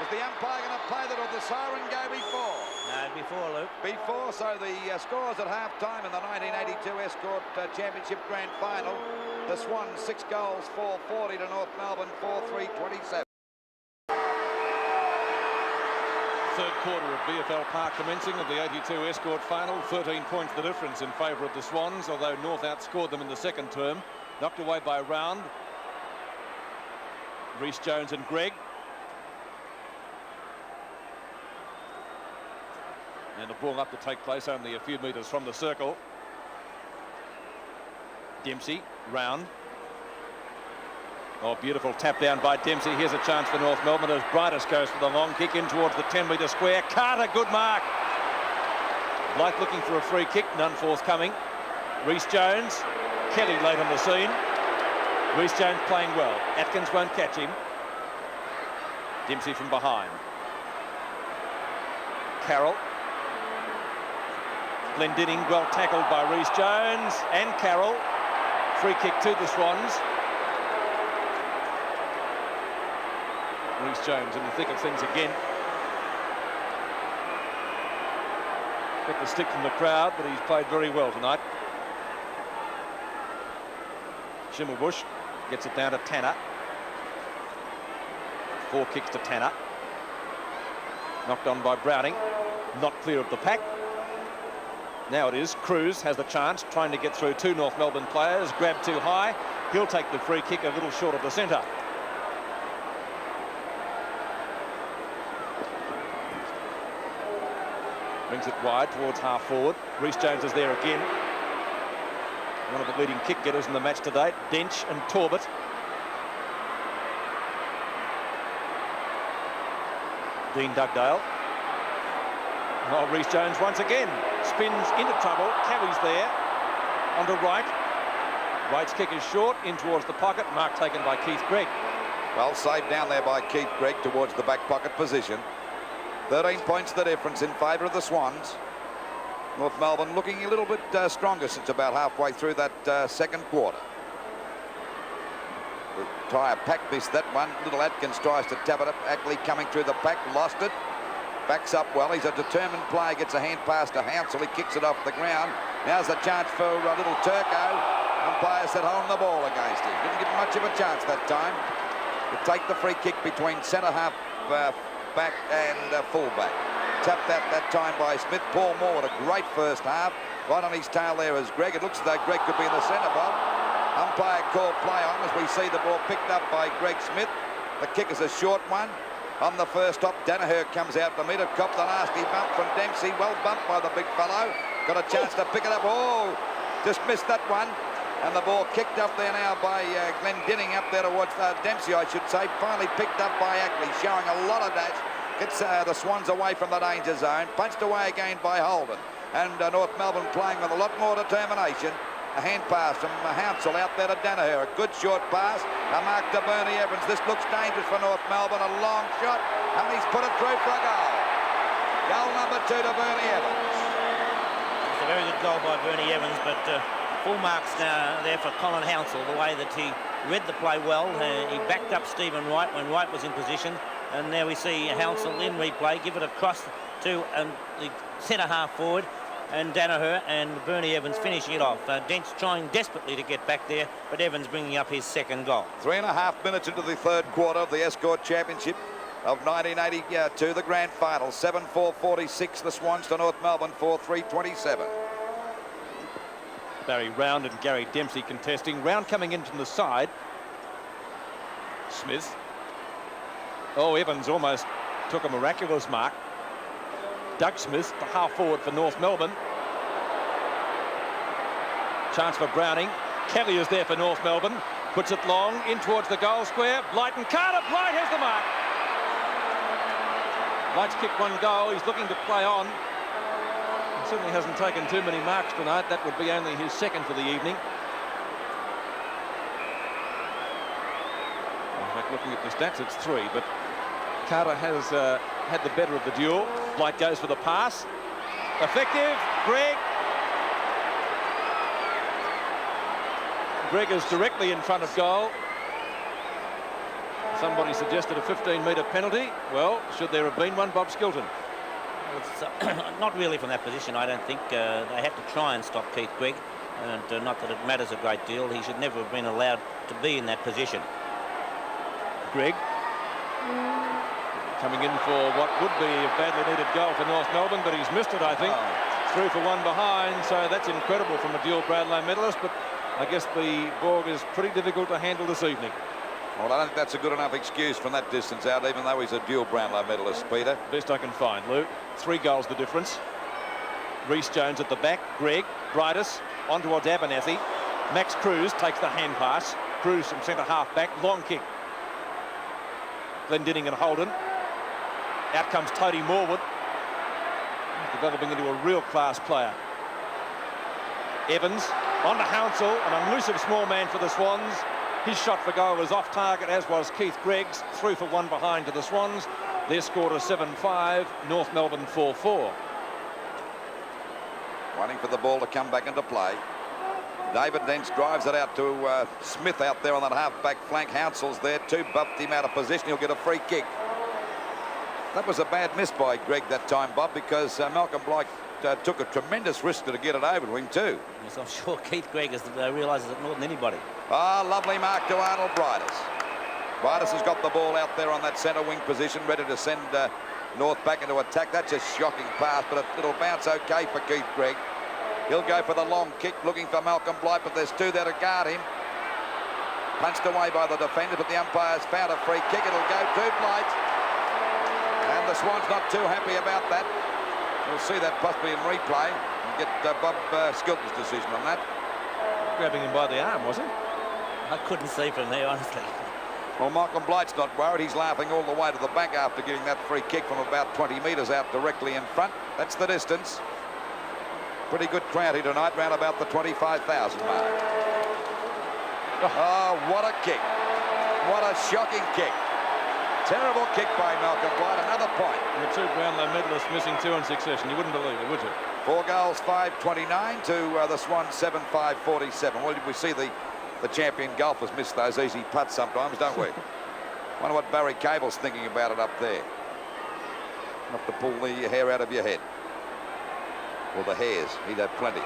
Is the umpire going to play that or the siren go before? No, before, Luke. Before, so the scores at half-time in the 1982 Escort Championship Grand Final. The Swans 6 goals, 4:40 to North Melbourne, 4:3:27. Third quarter of VFL Park commencing of the 82 Escort final. 13 points the difference in favour of the Swans, although North outscored them in the second term. Knocked away by Round. Reece Jones and Gregg. And the ball up to take place only a few metres from the circle. Dempsey, Round. Oh, beautiful tap down by Dempsey. Here's a chance for North Melbourne as Brightus goes for the long kick in towards the 10-metre square. Carter, good mark. Blight looking for a free kick, none forthcoming. Reece Jones, Kelly late on the scene. Reece Jones playing well. Atkins won't catch him. Dempsey from behind. Carroll. Glendinning well tackled by Reece Jones and Carroll. Free kick to the Swans. Reece Jones in the thick of things again. Got the stick from the crowd, but he's played very well tonight. Schimmelbusch gets it down to Tanner. 4 kicks to Tanner. Knocked on by Browning. Not clear of the pack. Now it is. Cruz has the chance, trying to get through 2 North Melbourne players. Grabbed too high. He'll take the free kick a little short of the centre. Brings it wide towards half forward. Reece Jones is there again. One of the leading kick getters in the match to date. Dench and Torbett. Dean Dugdale. Oh, Reece Jones once again spins into trouble. Carries there onto Wright. Wright's kick is short in towards the pocket. Mark taken by Keith Gregg. Well saved down there by Keith Gregg towards the back pocket position. 13 points the difference in favour of the Swans. North Melbourne looking a little bit stronger since about halfway through that second quarter. The tyre pack missed that one. Little Atkins tries to tap it up. Ackley coming through the pack, lost it. Backs up well. He's a determined player. Gets a hand pass to Hounsell. He kicks it off the ground. Now's the chance for little Turco. Umpire said hold the ball against him. Didn't get much of a chance that time. To take the free kick between centre half back and full-back. Tapped that time by Smith. Paul Moore with a great first half. Right on his tail there is Gregg. It looks as though Gregg could be in the centre, Bob. Umpire called play on as we see the ball picked up by Greg Smith. The kick is a short one. On the first stop, Danaher comes out to meet it. Copped a nasty bump from Dempsey. Well bumped by the big fellow. Got a chance to pick it up. Oh, just missed that one. And the ball kicked up there now by Glendinning up there towards Dempsey, I should say. Finally picked up by Ackley, showing a lot of dash. Gets the Swans away from the danger zone. Punched away again by Holden. And North Melbourne playing with a lot more determination. A hand pass from Hounsell out there to Danaher. A good short pass. A mark to Bernie Evans. This looks dangerous for North Melbourne. A long shot. And he's put it through for a goal. Goal number 2 to Bernie Evans. It's a very good goal by Bernie Evans, but full marks now there for Colin Hounsell, the way that he read the play well. He backed up Stephen Wright when Wright was in position. And now we see Hounsell in replay. Give it across to the centre half forward. And Danaher and Bernie Evans finishing it off. Dent's trying desperately to get back there, but Evans bringing up his second goal. 3.5 minutes into the third quarter of the Escort Championship. of 1982, the grand final. 7-4-46, the Swans to North Melbourne 4-3-27. Barry Round and Gary Dempsey contesting. Round coming in from the side. Smith. Oh, Evans almost took a miraculous mark. Doug Smith, the half forward for North Melbourne. Chance for Browning. Kelly is there for North Melbourne. Puts it long in towards the goal square. Blight and Carter. Blight has the mark. Blight's kicked one goal. He's looking to play on. He certainly hasn't taken too many marks tonight. That would be only his second for the evening. In fact, looking at the stats, it's 3, but Carter has had the better of the duel. Blight goes for the pass. Effective. Greg is directly in front of goal. Somebody suggested a 15-metre penalty. Well, should there have been one, Bob Skilton? It's, not really from that position, I don't think. They have to try and stop Keith Gregg, and not that it matters a great deal. He should never have been allowed to be in that position. Gregg coming in for what would be a badly needed goal for North Melbourne, but he's missed it, I think. Through for one behind, so that's incredible from a dual Brownlow medalist, but I guess the Borg is pretty difficult to handle this evening. Well, I don't think that's a good enough excuse from that distance out, even though he's a dual Brownlow medalist, Peter. Best I can find, Lou. 3 goals the difference. Rhys Jones at the back. Gregg, Brightus, on towards Abernathy. Max Cruz takes the hand pass. Cruz from centre half back. Long kick. Glendinning and Holden. Out comes Tony Morwood. Developing into a real class player. Evans on to Hounsell, an elusive small man for the Swans. His shot for goal was off target, as was Keith Gregg's. Through for one behind to the Swans. Their score is 7-5, North Melbourne 4-4. Waiting for the ball to come back into play. David Dents drives it out to Smith out there on that half-back flank. Hounsell's there, 2 buffed him out of position. He'll get a free kick. That was a bad miss by Gregg that time, Bob, because Malcolm Blight took a tremendous risk to get it over to him too. Yes, I'm sure Keith Gregg realises it more than anybody. Lovely mark to Arnold Brightus. Brightus has got the ball out there on that centre wing position, ready to send North back into attack. That's a shocking pass, but it'll bounce okay for Keith Gregg. He'll go for the long kick, looking for Malcolm Blight, but there's 2 there to guard him. Punched away by the defender, but the umpire's found a free kick. It'll go to Blight. And the Swans not too happy about that. We'll see that possibly in replay and get Bob Skilton's decision on that. Grabbing him by the arm, was it? I couldn't see from there, honestly. Well, Malcolm Blight's not worried. He's laughing all the way to the back after getting that free kick from about 20 metres out directly in front. That's the distance. Pretty good crowd here tonight, round about the 25,000 mark. Oh, what a kick. What a shocking kick. Terrible kick by Malcolm Blight, another point. And the 2 Brownlow medalists missing 2 in succession. You wouldn't believe it, would you? 4 goals, 5-29 to the Swans, 7-5-47. Well, we see the champion golfers miss those easy putts sometimes, don't we? Wonder what Barry Cable's thinking about it up there. Not to pull the hair out of your head. Well, the hairs, he'd have plenty.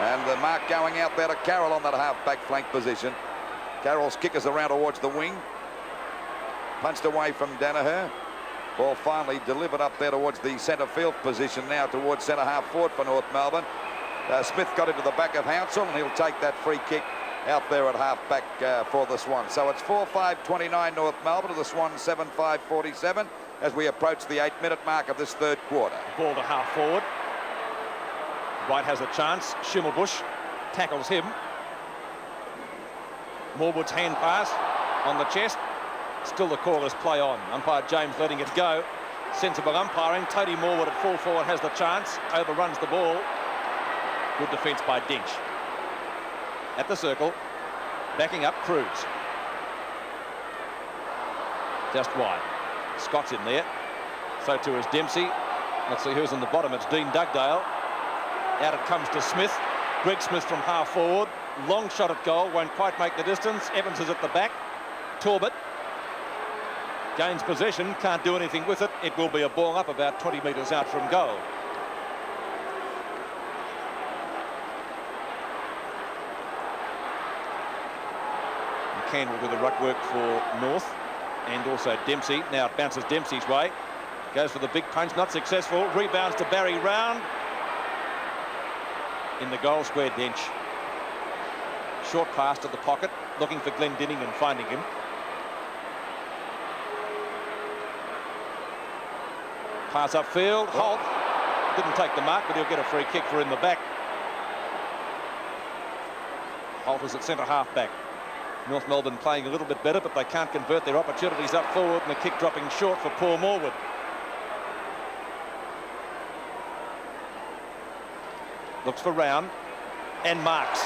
And the mark going out there to Carroll on that half-back flank position. Carroll's kick is around towards the wing. Punched away from Danaher. Ball finally delivered up there towards the centre field position now towards centre half forward for North Melbourne. Smith got into the back of Hounsell, and he'll take that free kick out there at half back for the Swans. So it's 4-5-29 North Melbourne to the Swans 7-5-47 as we approach the 8-minute mark of this 3rd quarter. Ball to half forward. White has a chance. Schimmelbusch tackles him. Morwood's hand pass on the chest. Still the call is play on. Umpire James letting it go. Sensible umpiring. Tony Morwood at full forward has the chance. Overruns the ball. Good defence by Dinch. At the circle. Backing up Cruz. Just wide. Scott's in there. So too is Dempsey. Let's see who's in the bottom. It's Dean Dugdale. Out it comes to Smith. Greg Smith from half forward. Long shot at goal. Won't quite make the distance. Evans is at the back. Torbett gains possession, can't do anything with it. It will be a ball up about 20 metres out from goal. McCann will do the ruck work for North. and also Dempsey. Now it bounces Dempsey's way. Goes for the big punch, not successful. Rebounds to Barry Round. In the goal square bench. Short pass to the pocket, looking for Glendinning and finding him. Pass upfield, Holt. Didn't take the mark, but he'll get a free kick for in the back. Holt is at centre half back. North Melbourne playing a little bit better, but they can't convert their opportunities up forward, and the kick dropping short for Paul Morwood. Looks for Round and marks.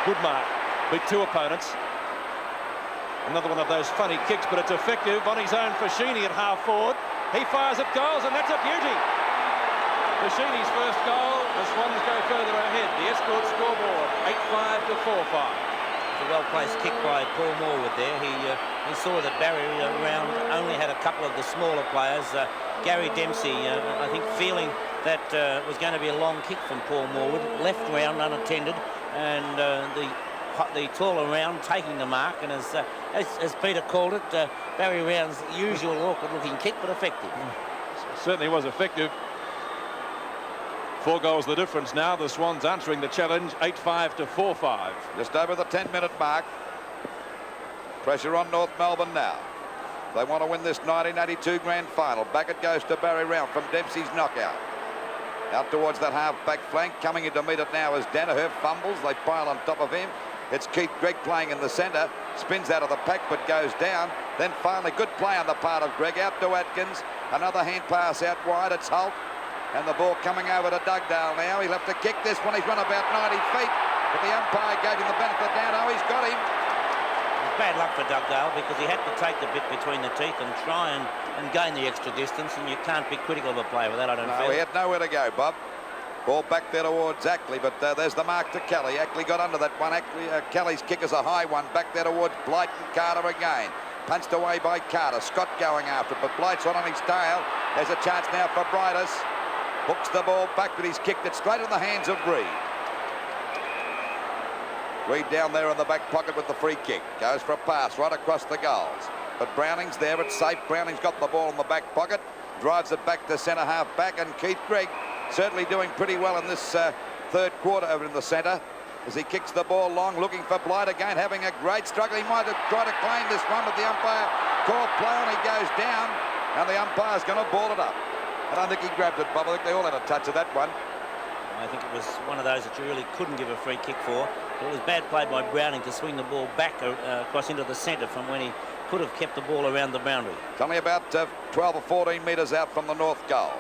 Good mark. Beat two opponents. Another one of those funny kicks, but it's effective on his own. Fashini at half forward. He fires at goals, and that's a beauty. Fashini's first goal. The Swans go further ahead. The Escort scoreboard, 8-5 to 4-5. It's a well-placed kick by Paul Morwood there. He saw that Barry Round only had a couple of the smaller players. Gary Dempsey, I think, feeling that was going to be a long kick from Paul Morwood, left Round unattended, and the taller Round taking the mark, and as Peter called it, Barry Round's usual awkward-looking kick, but effective. Certainly was effective. 4 goals the difference now. The Swans answering the challenge, 8-5 to 4-5. Just over the 10-minute mark. Pressure on North Melbourne now. They want to win this 1982 grand final. Back it goes to Barry Round from Dempsey's knockout. Out towards that half-back flank. Coming in to meet it now is Danaher. Fumbles. They pile on top of him. It's Keith Gregg playing in the centre. Spins out of the pack but goes down. Then finally good play on the part of Gregg. Out to Atkins. Another hand pass out wide. It's Holt. And the ball coming over to Dugdale now. He'll have to kick this one. He's run about 90 feet. But the umpire gave him the benefit down. Oh, he's got him. Bad luck for Dugdale because he had to take the bit between the teeth and try and gain the extra distance, and you can't be critical of a player with that, I don't feel. No, he had nowhere to go, Bob. Ball back there towards Ackley, but there's the mark to Kelly. Ackley got under that one. Kelly's kick is a high one. Back there towards Blight and Carter again. Punched away by Carter. Scott going after it, but Blight's on his tail. There's a chance now for Brightus. Hooks the ball back, but he's kicked it straight in the hands of Reid. Reid down there in the back pocket with the free kick. Goes for a pass right across the goals. But Browning's there. It's safe. Browning's got the ball in the back pocket. Drives it back to centre half back. And Keith Gregg certainly doing pretty well in this third quarter over in the centre as he kicks the ball long, looking for Blight again, having a great struggle. He might have tried to claim this one, but the umpire called play on. He goes down, and the umpire's going to ball it up. I don't think he grabbed it, Bob. I think they all had a touch of that one. I think it was one of those that you really couldn't give a free kick for. It was bad play by Browning to swing the ball back across into the centre from when he could have kept the ball around the boundary. It's only about 12 or 14 metres out from the north goal.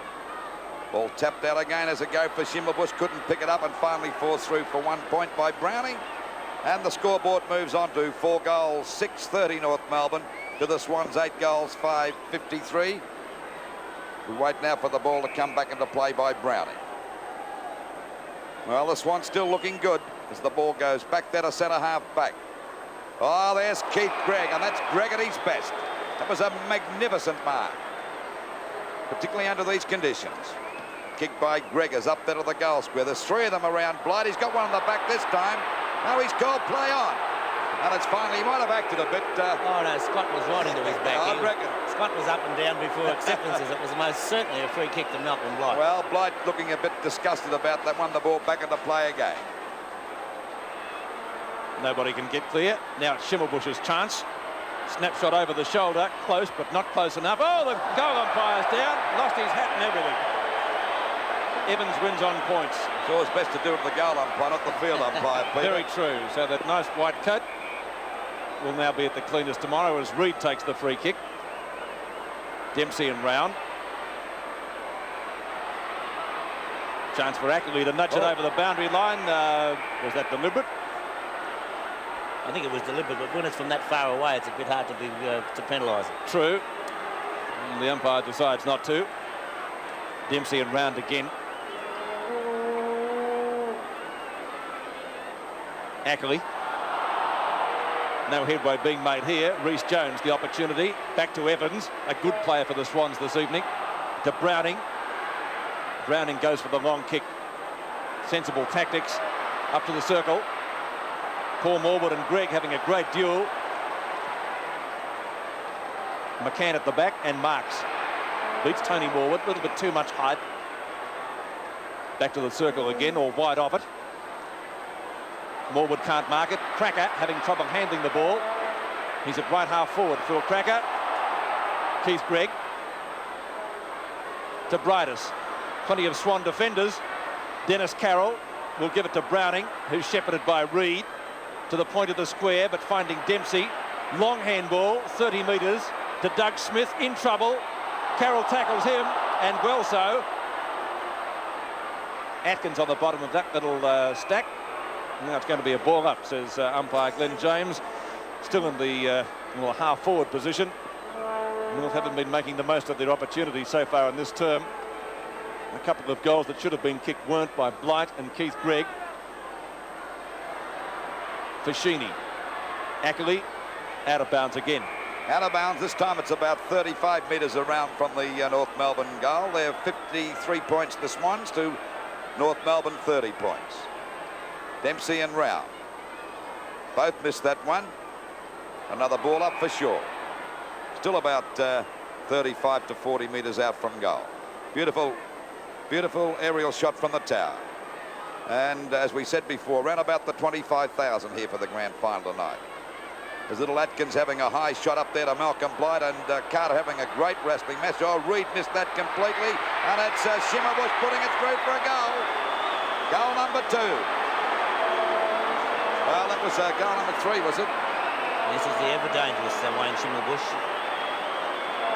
Ball tapped out again as a go for Schimmelbusch. Couldn't pick it up and finally forced through for 1 point by Browning. And the scoreboard moves on to 4 goals, 6-30 North Melbourne to the Swans, 8 goals, 5-53. We wait now for the ball to come back into play by Browning. Well, the Swans still looking good as the ball goes back there to centre half back. Oh, there's Keith Gregg, and that's Gregg at his best. That was a magnificent mark, particularly under these conditions. Kicked by Gregg is up there to the goal square. There's 3 of them around Blight. He's got one in the back this time. Now he's called play on. And it's finally, he might have acted a bit. Oh, no, Scott was right into his back. I reckon. Scott was up and down before acceptances. It was most certainly a free kick to Malcolm Blight. Well, Blight looking a bit disgusted about that one. The ball back into play again. Nobody can get clear. Now it's Schimmelbusch's chance. Snapshot over the shoulder. Close, but not close enough. Oh, the goal umpire's down. Lost his hat and everything. Evans wins on points. It's always best to do it with the goal umpire, not the field umpire, Peter. Very true. So that nice white coat will now be at the cleaners tomorrow as Reid takes the free kick. Dempsey and Round. Chance for Ackley to nudge it over the boundary line. Was that deliberate? I think it was deliberate, but when it's from that far away, it's a bit hard to penalise it. True. And the umpire decides not to. Dempsey and Round again. Ackley. No headway being made here. Rhys Jones, the opportunity. Back to Evans, a good player for the Swans this evening. To Browning. Browning goes for the long kick. Sensible tactics. Up to the circle. Paul Morwood and Gregg having a great duel. McCann at the back and marks. Beats Tony Morwood, a little bit too much height. Back to the circle again, or wide of it. Morwood can't mark it. Cracker having trouble handling the ball. He's at right half forward. Phil Cracker. Keith Gregg. To Bridus. Plenty of Swan defenders. Dennis Carroll will give it to Browning, who's shepherded by Reid. To the point of the square, but finding Dempsey. Long handball, 30 metres to Doug Smith, in trouble. Carroll tackles him, and well so. Atkins on the bottom of that little stack. Now it's going to be a ball up, says umpire Glenn James. Still in the half-forward position. North haven't been making the most of their opportunities so far in this term. A couple of goals that should have been kicked weren't by Blight and Keith Gregg. Fashini. Ackley out of bounds again. Out of bounds. This time it's about 35 metres around from the North Melbourne goal. They're 53 points, the Swans, to North Melbourne 30 points. Dempsey and Rao both missed that one. Another ball up for Shaw. Still about 35 to 40 metres out from goal. Beautiful aerial shot from the tower. And as we said before, around about the 25,000 here for the grand final tonight. There's little Atkins having a high shot up there to Malcolm Blight, and Carter having a great wrestling match. Oh, Reid missed that completely, and it's Schimmerbusch putting it through for a goal. Goal number 2. Well, that was goal number 3, was it? This is the ever dangerous Wayne Schimmerbusch.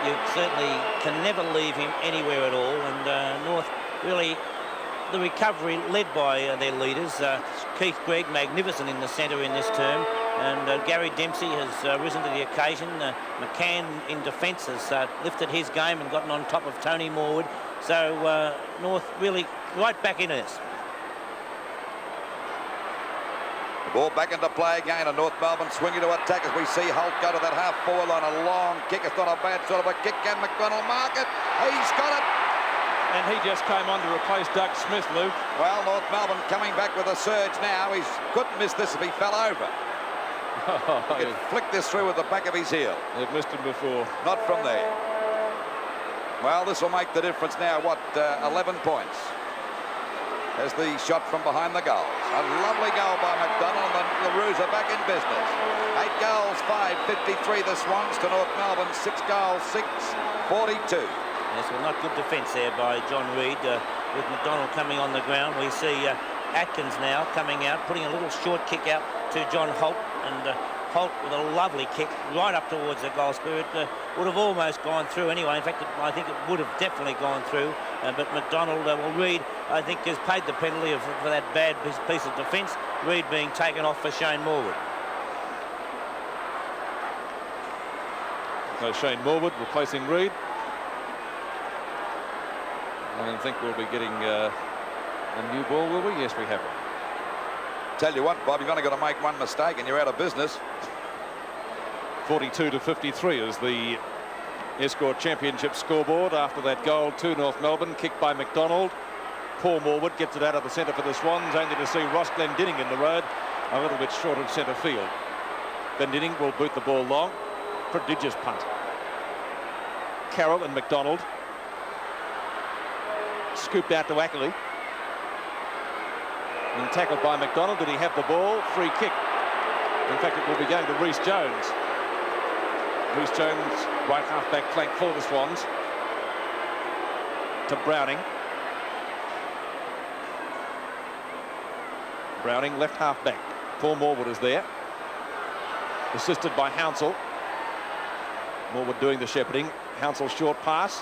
You certainly can never leave him anywhere at all, and North really, the recovery led by their leaders. Keith Gregg, magnificent in the centre in this term, and Gary Dempsey has risen to the occasion. McCann in defence has lifted his game and gotten on top of Tony Morwood. So North really right back into this. The ball back into play again, and North Melbourne swinging to attack as we see Holt go to that half-forward line. A long kick. It's not a bad sort of a kick. Can McDonald mark it? He's got it. And he just came on to replace Doug Smith, Luke. Well, North Melbourne coming back with a surge now. He couldn't miss this if he fell over. He could flick this through with the back of his heel. They've missed him before. Not from there. Well, this will make the difference now. What, 11 points? There's the shot from behind the goals. A lovely goal by McDonald, and the Roos are back in business. 8 goals, 5-53 the Swans to North Melbourne. 6 goals, 6-42. Yes, well, not good defence there by John Reid. With McDonald coming on the ground, we see Atkins now coming out, putting a little short kick out to John Holt, and Holt with a lovely kick right up towards the goal spirit. Would have almost gone through anyway. In fact, I think it would have definitely gone through. But McDonald, Reid, I think, has paid the penalty for that bad piece of defence. Reid being taken off for Shane Morwood. So Shane Morwood replacing Reid. I don't think we'll be getting a new ball, will we? Yes, we have one. Tell you what, Bob, you've only got to make one mistake and you're out of business. 42 to 53 is the Escort Championship scoreboard after that goal to North Melbourne, kicked by McDonald. Paul Morwood gets it out of the centre for the Swans, only to see Ross Glendinning in the road, a little bit short of centre field. Glendinning will boot the ball long. Prodigious punt. Carroll and McDonald. Scooped out to Ackley. And tackled by McDonald. Did he have the ball? Free kick. In fact, it will be going to Rhys Jones. Rhys Jones, right half-back flank for the Swans. To Browning. Browning, left half-back. Paul Morwood is there. Assisted by Hounsell. Morwood doing the shepherding. Hounsell short pass.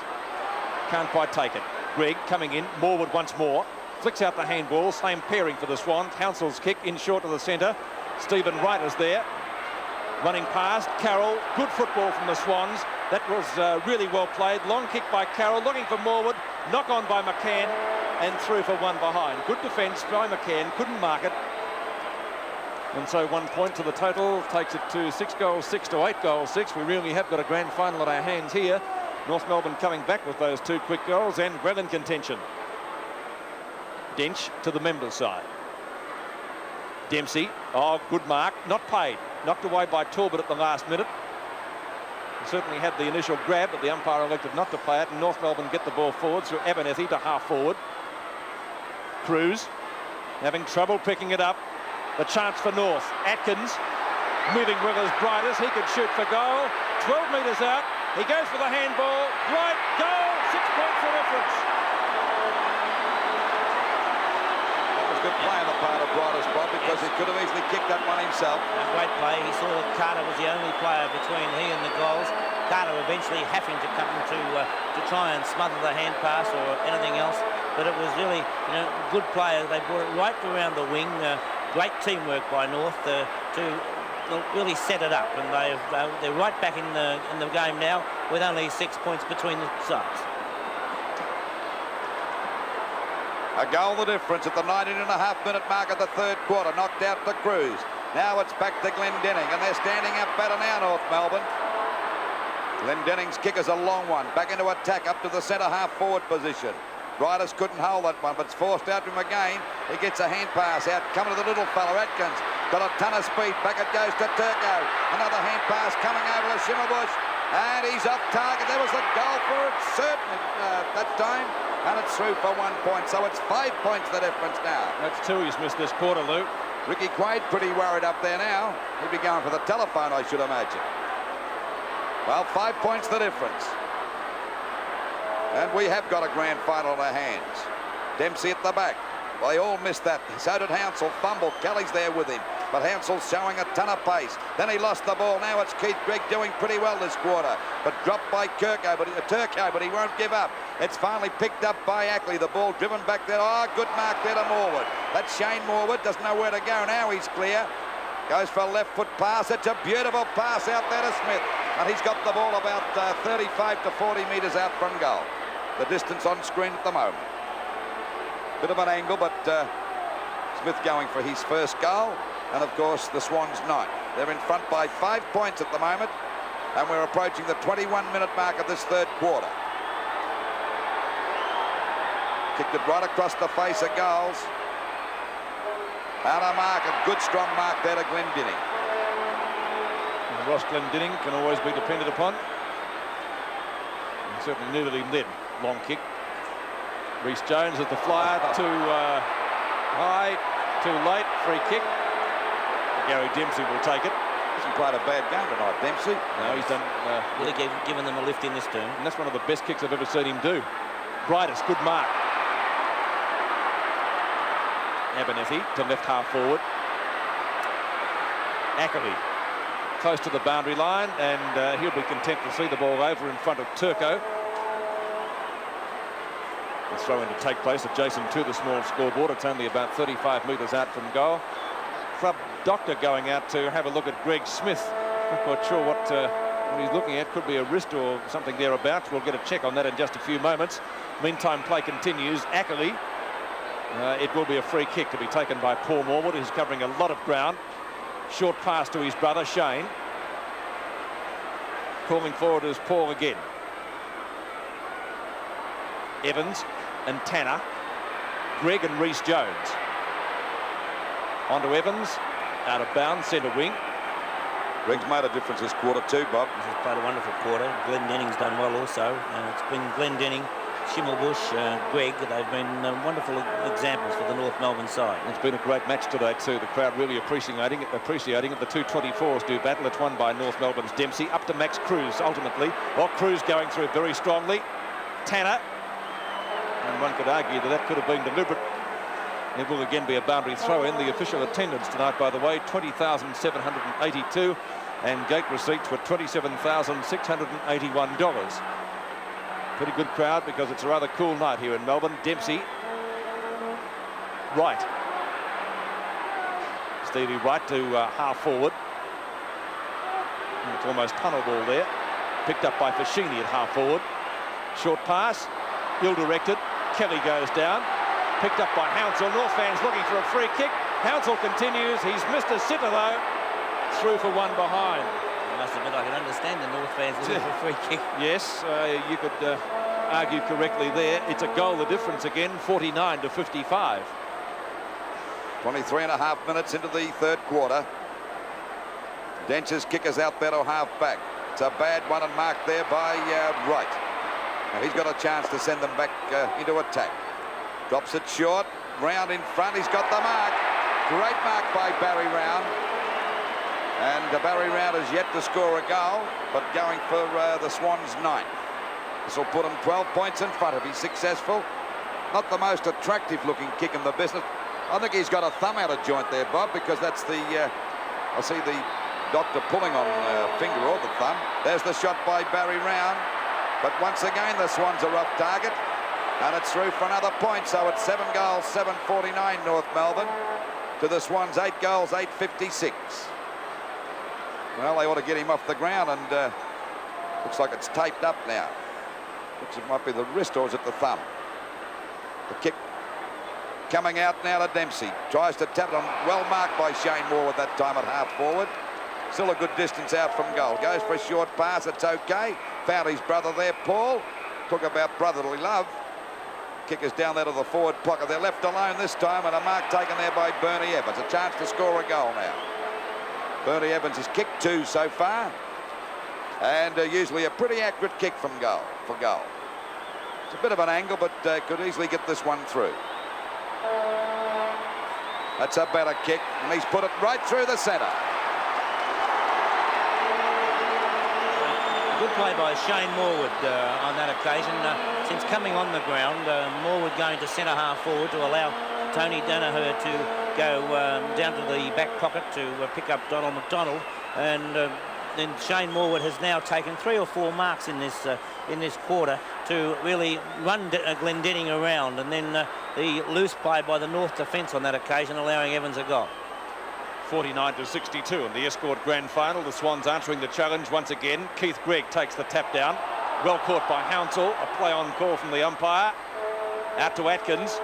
Can't quite take it. Gregg coming in. Morwood once more. Flicks out the handball. Same pairing for the Swans. Hounsell's kick in short to the centre. Stephen Wright is there. Running past. Carroll. Good football from the Swans. That was really well played. Long kick by Carroll. Looking for Morwood. Knock on by McCann. And through for one behind. Good defence by McCann. Couldn't mark it. And so 1 point to the total. Takes it to 6 goals 6 to 8 goals 6. We really have got a grand final at our hands here. North Melbourne coming back with those 2 quick goals and well in contention. Dench to the members' side. Dempsey, oh, good mark, not paid. Knocked away by Talbot at the last minute. certainly had the initial grab, but the umpire elected not to play it, and North Melbourne get the ball forward through Abernethy to half forward. Cruz having trouble picking it up. The chance for North. Atkins moving with his brightest. He could shoot for goal. 12 metres out. He goes for the handball. Right, goal. 6 points the difference. That was good play on the part of Brightest, Bob, because he could have easily kicked that one himself. A great play. He saw that Carter was the only player between he and the goals. Carter eventually having to come to try and smother the hand pass or anything else. But it was really, good player. They brought it right around the wing. Great teamwork by North to really set it up, and they're right back in the game now with only 6 points between the sides. A goal the difference at the 19.5-minute mark of the third quarter. Knocked out to Cruz. Now it's back to Glendinning, and they're standing up better now, North Melbourne. Glendenning's kick is a long one. Back into attack up to the centre half forward position. Brightest couldn't hold that one, but it's forced out to him again. He gets a hand pass out, coming to the little fella, Atkins. Got a ton of speed, back it goes to Turco. Another hand pass coming over to Schimmelbusch, and he's off target. There was the goal for it, certainly, that time, and it's through for 1 point. So it's 5 points the difference now. That's two he's missed this quarter, Lou. Ricky Quaid pretty worried up there now. He'd be going for the telephone, I should imagine. Well, 5 points the difference. And we have got a grand final in our hands. Dempsey at the back. Well, they all missed that. So did Hounsell. Fumble. Kelly's there with him. But Hounsell's showing a ton of pace. Then he lost the ball. Now it's Keith Gregg doing pretty well this quarter. But dropped by Turco, but he won't give up. It's finally picked up by Ackley. The ball driven back there. Oh, good mark there to Morwood. That's Shane Morwood. Doesn't know where to go. Now he's clear. Goes for a left foot pass. It's a beautiful pass out there to Smith. And he's got the ball about 35 to 40 metres out from goal. The distance on screen at the moment. Bit of an angle, but Smith going for his first goal. And, of course, the Swans 9. They're in front by 5 points at the moment. And we're approaching the 21-minute mark of this third quarter. Kicked it right across the face of goals. Out of mark, a good strong mark there to Glendinning. Ross Glendinning can always be depended upon. And certainly needed him then. Long kick. Rhys Jones at the flyer. Too high, too late. Free kick. Gary Dempsey will take it. Hasn't played a bad game tonight, Dempsey. No, he's done. Really given them a lift in this term. And that's one of the best kicks I've ever seen him do. Brightest, good mark. Abernethy to left half forward. Ackley close to the boundary line, and he'll be content to see the ball over in front of Turco. The throw in to take place adjacent to the small scoreboard. It's only about 35 metres out from goal. Club doctor going out to have a look at Greg Smith. Not quite sure what he's looking at. Could be a wrist or something thereabouts. We'll get a check on that in just a few moments. Meantime, play continues. Ackley. It will be a free kick to be taken by Paul Morwood, who's covering a lot of ground. Short pass to his brother Shane. Calling forward is Paul again. Evans and Tanner. Gregg and Rhys Jones. On to Evans. Out of bounds, centre wing. Gregg's made a difference this quarter too, Bob. He's played a wonderful quarter. Glendenning's done well also. It's been Glendinning, Schimmelbusch, Gregg. They've been wonderful examples for the North Melbourne side. It's been a great match today too. The crowd really appreciating it. The 224s do battle. It's won by North Melbourne's Dempsey. Up to Max Cruz ultimately. Well, Cruz going through very strongly. Tanner. And one could argue that could have been deliberate. It will again be a boundary throw in. The official attendance tonight, by the way, 20,782, and gate receipts were $27,681. Pretty good crowd because it's a rather cool night here in Melbourne. Dempsey. Right. Stevie Wright to half forward. It's almost tunnel ball there. Picked up by Fashini at half forward. Short pass. Ill-directed. Kelly goes down. Picked up by Hounsell. North fans looking for a free kick. Hounsell continues. He's missed a sitter though. Through for one behind. I must admit I can understand the North fans looking for a free kick. Yes, you could argue correctly there. It's a goal the difference again, 49 to 55. 23.5 minutes into the third quarter. Dench's kick is out there to half back. It's a bad one and marked there by Wright. Now he's got a chance to send them back into attack. Drops it short. Round in front. He's got the mark. Great mark by Barry Round. And Barry Round has yet to score a goal, but going for the Swans' 9th. This will put him 12 points in front if he's successful. Not the most attractive looking kick in the business. I think he's got a thumb out of joint there, Bob, because that's the... I see the doctor pulling on finger or the thumb. There's the shot by Barry Round. But once again, the Swans are off target. And it's through for another point. So it's 7 goals, 7:49 North Melbourne. To the Swans, 8 goals, 8:56. Well, they ought to get him off the ground, and looks like it's taped up now. Looks it might be the wrist, or is it the thumb? The kick coming out now to Dempsey. Tries to tap it on. Well marked by Shane Moore at that time at half forward. Still a good distance out from goal. Goes for a short pass. It's okay. Found his brother there, Paul. Talk about brotherly love. Kick is down there to the forward pocket. They're left alone this time, and a mark taken there by Bernie Evans. A chance to score a goal now. Bernie Evans has kicked 2 so far, and usually a pretty accurate kick from goal for goal. It's a bit of an angle, but could easily get this one through. That's a better kick, and he's put it right through the centre. Good play by Shane Morwood on that occasion. Since coming on the ground, Morwood going to centre half forward to allow Tony Danaher to go down to the back pocket to pick up Donald McDonald, and then Shane Morwood has now taken 3 or 4 marks in this quarter to really run Glendenning around, and then the loose play by the North defence on that occasion, allowing Evans a goal. 49-62 in the Escort Grand Final. The Swans answering the challenge once again. Keith Gregg takes the tap down. Well caught by Hounsell. A play on call from the umpire. Out to Atkins.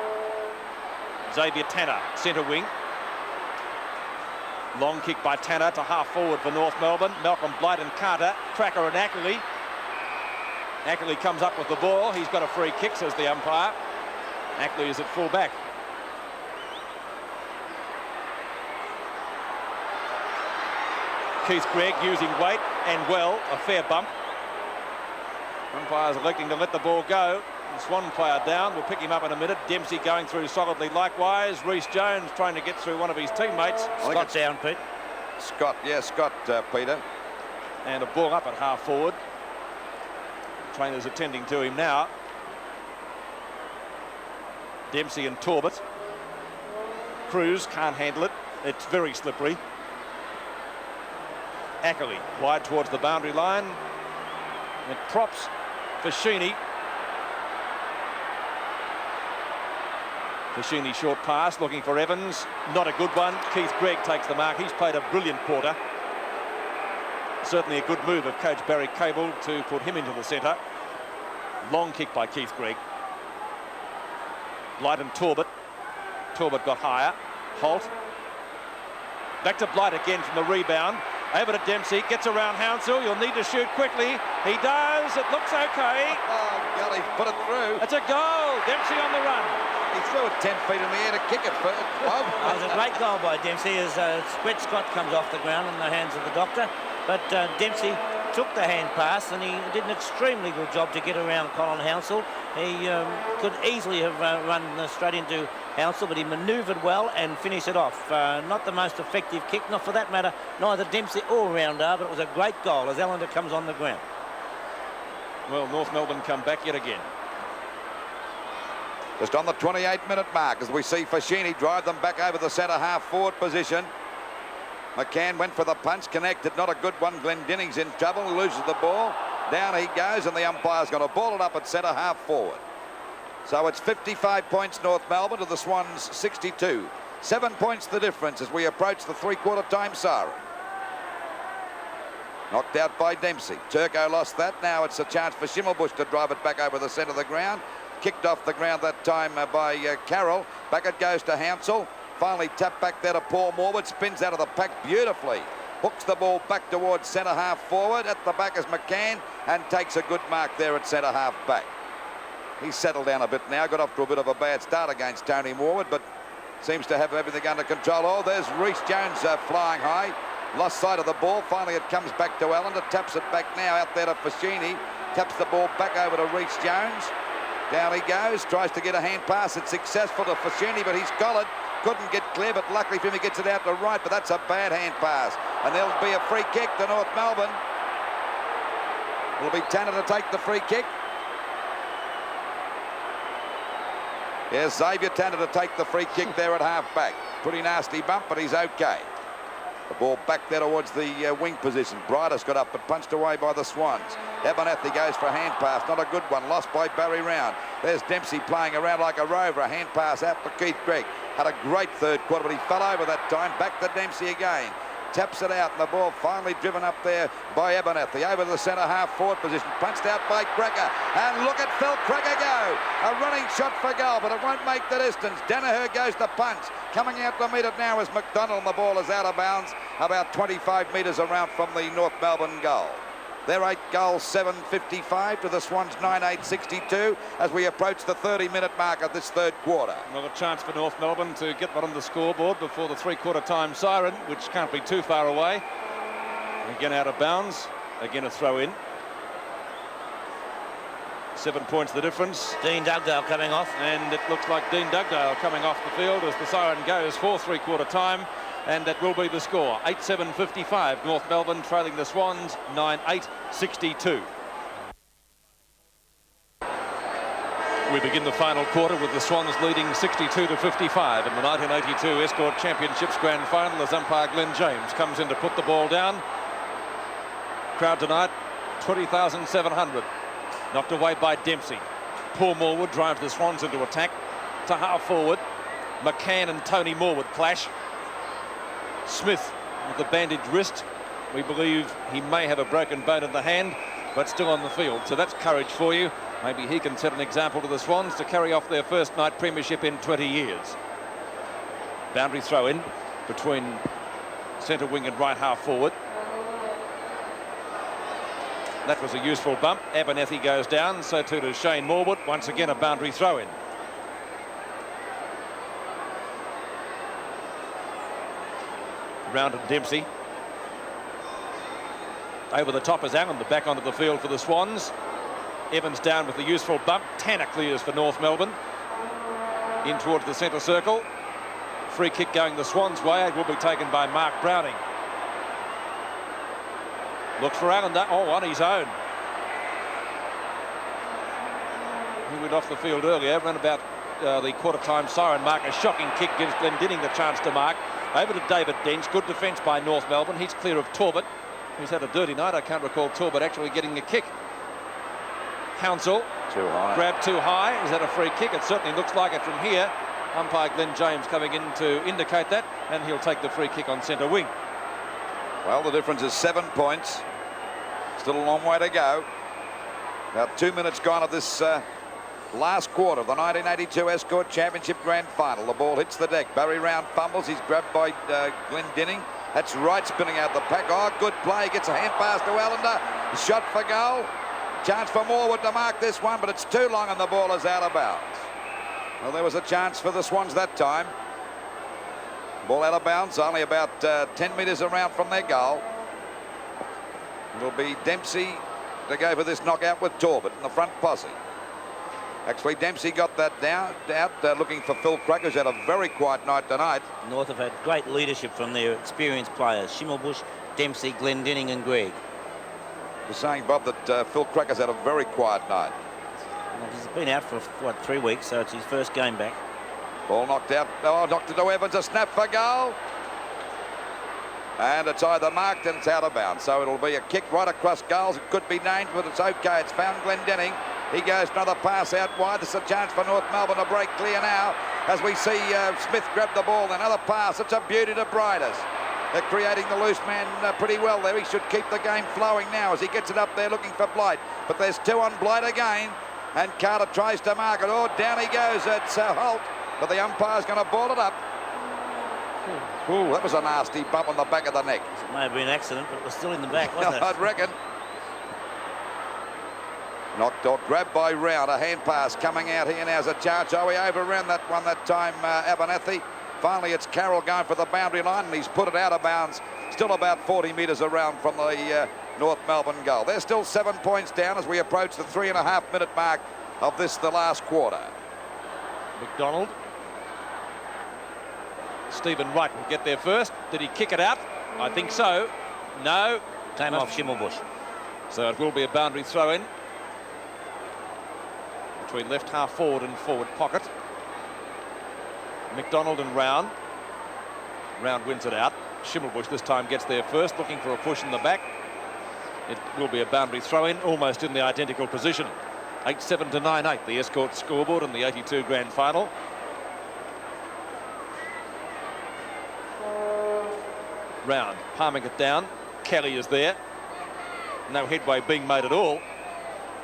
Xavier Tanner, centre wing. Long kick by Tanner to half forward for North Melbourne. Malcolm Blight and Carter. Cracker and Ackley. Ackley comes up with the ball. He's got a free kick, says the umpire. Ackley is at full back. Keith Gregg using weight and well, a fair bump. Umpires electing to let the ball go. The Swan player down. We'll pick him up in a minute. Dempsey going through solidly likewise. Rhys Jones trying to get through one of his teammates. Scott down, Pete. Scott, yeah, Scott, Peter. And a ball up at half forward. The trainer's attending to him now. Dempsey and Torbett. Cruz can't handle it. It's very slippery. Ackley wide towards the boundary line. It props Fashini. Fashini short pass looking for Evans. Not a good one. Keith Gregg takes the mark. He's played a brilliant quarter. Certainly a good move of coach Barry Cable to put him into the centre. Long kick by Keith Gregg. Blight and Torbett. Torbett got higher. Holt. Back to Blight again from the rebound. Over to Dempsey, gets around Hounsell. You'll need to shoot quickly. He does. It looks okay. Oh, God, he's put it through. It's a goal. Dempsey on the run. He threw it 10 feet in the air to kick it. Bob. It was a great goal by Dempsey as Brett Scott comes off the ground in the hands of the doctor. But Dempsey took the hand pass, and he did an extremely good job to get around Colin Hounsell. He could easily have run straight into Hounsell, but he manoeuvred well and finished it off. Not the most effective kick, not for that matter, neither Dempsey or Round are, but it was a great goal as Allender comes on the ground. Well, North Melbourne come back yet again. Just on the 28-minute mark as we see Fashini drive them back over the centre half forward position. McCann went for the punch, connected, not a good one. Glendenning's in trouble, loses the ball. Down he goes, and the umpire's going to ball it up at centre half forward. So it's 55 points North Melbourne to the Swans 62. 7 points the difference as we approach the three-quarter time siren. Knocked out by Dempsey. Turco lost that. Now it's a chance for Schimmelbusch to drive it back over the centre of the ground. Kicked off the ground that time by Carroll. Back it goes to Hounsell. Finally tapped back there to Paul Morwood. Spins out of the pack beautifully. Hooks the ball back towards centre half forward. At the back is McCann and takes a good mark there at centre half back. He's settled down a bit now. Got off to a bit of a bad start against Tony Morwood, but seems to have everything under control. Oh, there's Rhys Jones flying high. lost sight of the ball. Finally, it comes back to Allender. Taps it back now out there to Fashini. Taps the ball back over to Reece Jones. Down he goes. Tries to get a hand pass. It's successful to Fashini, but he's collared. Couldn't get clear, but luckily for him, he gets it out to right. But that's a bad hand pass. And there'll be a free kick to North Melbourne. It'll be Tanner to take the free kick. Yes, Xavier Tanner to take the free kick there at half-back. Pretty nasty bump, but he's okay. The ball back there towards the wing position. Bridus got up, but punched away by the Swans. Abernethy goes for a hand pass. Not a good one. Lost by Barry Round. There's Dempsey playing around like a rover. A hand pass out to Keith Gregg. Had a great third quarter, but he fell over that time. Back to Dempsey again. Taps it out, and the ball finally driven up there by Abernethy. Over to the centre half forward position. Punched out by Cracker. And look at Phil Cracker go. A running shot for goal, but it won't make the distance. Danaher goes to punch. Coming out to meet it now is McDonald, and the ball is out of bounds about 25 metres around from the North Melbourne goal. They're 8 goals, 7.55 to the Swans 9.8.62 as we approach the 30-minute mark of this third quarter. Another chance for North Melbourne to get one on the scoreboard before the three-quarter time siren, which can't be too far away. Again out of bounds. Again a throw in. 7 points the difference. Dean Dugdale coming off. And it looks like Dean Dugdale coming off the field as the siren goes for three-quarter time. And that will be the score. 8-7-55. North Melbourne trailing the Swans 9-8-62. We begin the final quarter with the Swans leading 62-55 in the 1982 Escort Championships Grand Final as umpire Glenn James comes in to put the ball down. Crowd tonight 20,700. Knocked away by Dempsey. Paul Morwood drives the Swans into attack to half forward. McCann and Tony Morwood clash. Smith with the bandaged wrist. We believe he may have a broken bone in the hand, but still on the field. So that's courage for you. Maybe he can set an example to the Swans to carry off their first night premiership in 20 years. Boundary throw in between centre wing and right half forward. That was a useful bump. Abernethy goes down, so too does Shane Morwood. Once again a boundary throw in. Round and Dempsey. Over the top is Allen, back onto the field for the Swans. Evans down with the useful bump. Tanner clears for North Melbourne. In towards the centre circle. Free kick going the Swans' way. It will be taken by Mark Browning. Looks for Allender. Oh, on his own. He went off the field earlier. Ran about the quarter-time siren mark. A shocking kick gives Glendinning the chance to mark. Over to David Dench. Good defence by North Melbourne. He's clear of Torbett, who's had a dirty night. I can't recall Torbett actually getting a kick. Council. Too high. Grabbed too high. Is that a free kick? It certainly looks like it from here. Umpire Glenn James coming in to indicate that, and he'll take the free kick on centre wing. Well, the difference is 7 points. Still a long way to go. About 2 minutes gone of this last quarter of the 1982 Escort Championship Grand Final. The ball hits the deck. Barry Round fumbles. He's grabbed by Glendinning. That's right, spinning out the pack. Oh, good play. Gets a hand pass to Allender. Shot for goal. Chance for Morwood to mark this one, but it's too long and the ball is out of bounds. Well, there was a chance for the Swans that time. Ball out of bounds, only about 10 metres around from their goal. It'll be Dempsey to go for this knockout with Torbett in the front posse. Actually, Dempsey got that out looking for Phil Cracker, who's had a very quiet night tonight. North have had great leadership from their experienced players. Schimmelbusch, Dempsey, Glendinning and Gregg. You're saying, Bob, that Phil Cracker's had a very quiet night. Well, he's been out for, 3 weeks, so it's his first game back. Ball knocked out. Oh, knocked it to Evans. A snap for goal. And it's either marked and it's out of bounds. So it'll be a kick right across goals. It could be named, but it's okay. It's found Glendinning. He goes another pass out wide. This is a chance for North Melbourne to break clear now as we see Smith grab the ball. Another pass. It's a beauty to Bridus. They're creating the loose man pretty well there. He should keep the game flowing now as he gets it up there looking for Blight. But there's two on Blight again. And Carter tries to mark it. Oh, down he goes. It's Holt. But the umpire's going to ball it up. Ooh, that was a nasty bump on the back of the neck. It may have been an accident, but it was still in the back, wasn't it? I'd reckon. Knocked off, grabbed by Round. A hand pass coming out here now as a charge. Oh, he overran that one that time, Abernethy. Finally, it's Carroll going for the boundary line, and he's put it out of bounds still about 40 metres around from the North Melbourne goal. They're still 7 points down as we approach the 3.5-minute mark of the last quarter. McDonald. Stephen Wright will get there first. Did he kick it out? I think so. No. Came off Schimmelbusch. So it will be a boundary throw-in between left half forward and forward pocket. McDonald and Round. Round wins it out. Schimmelbusch this time gets there first, looking for a push in the back. It will be a boundary throw-in, almost in the identical position. 8-7 to 9-8, the Escort scoreboard in the 82 grand final. Round, palming it down. Kelly is there. No headway being made at all.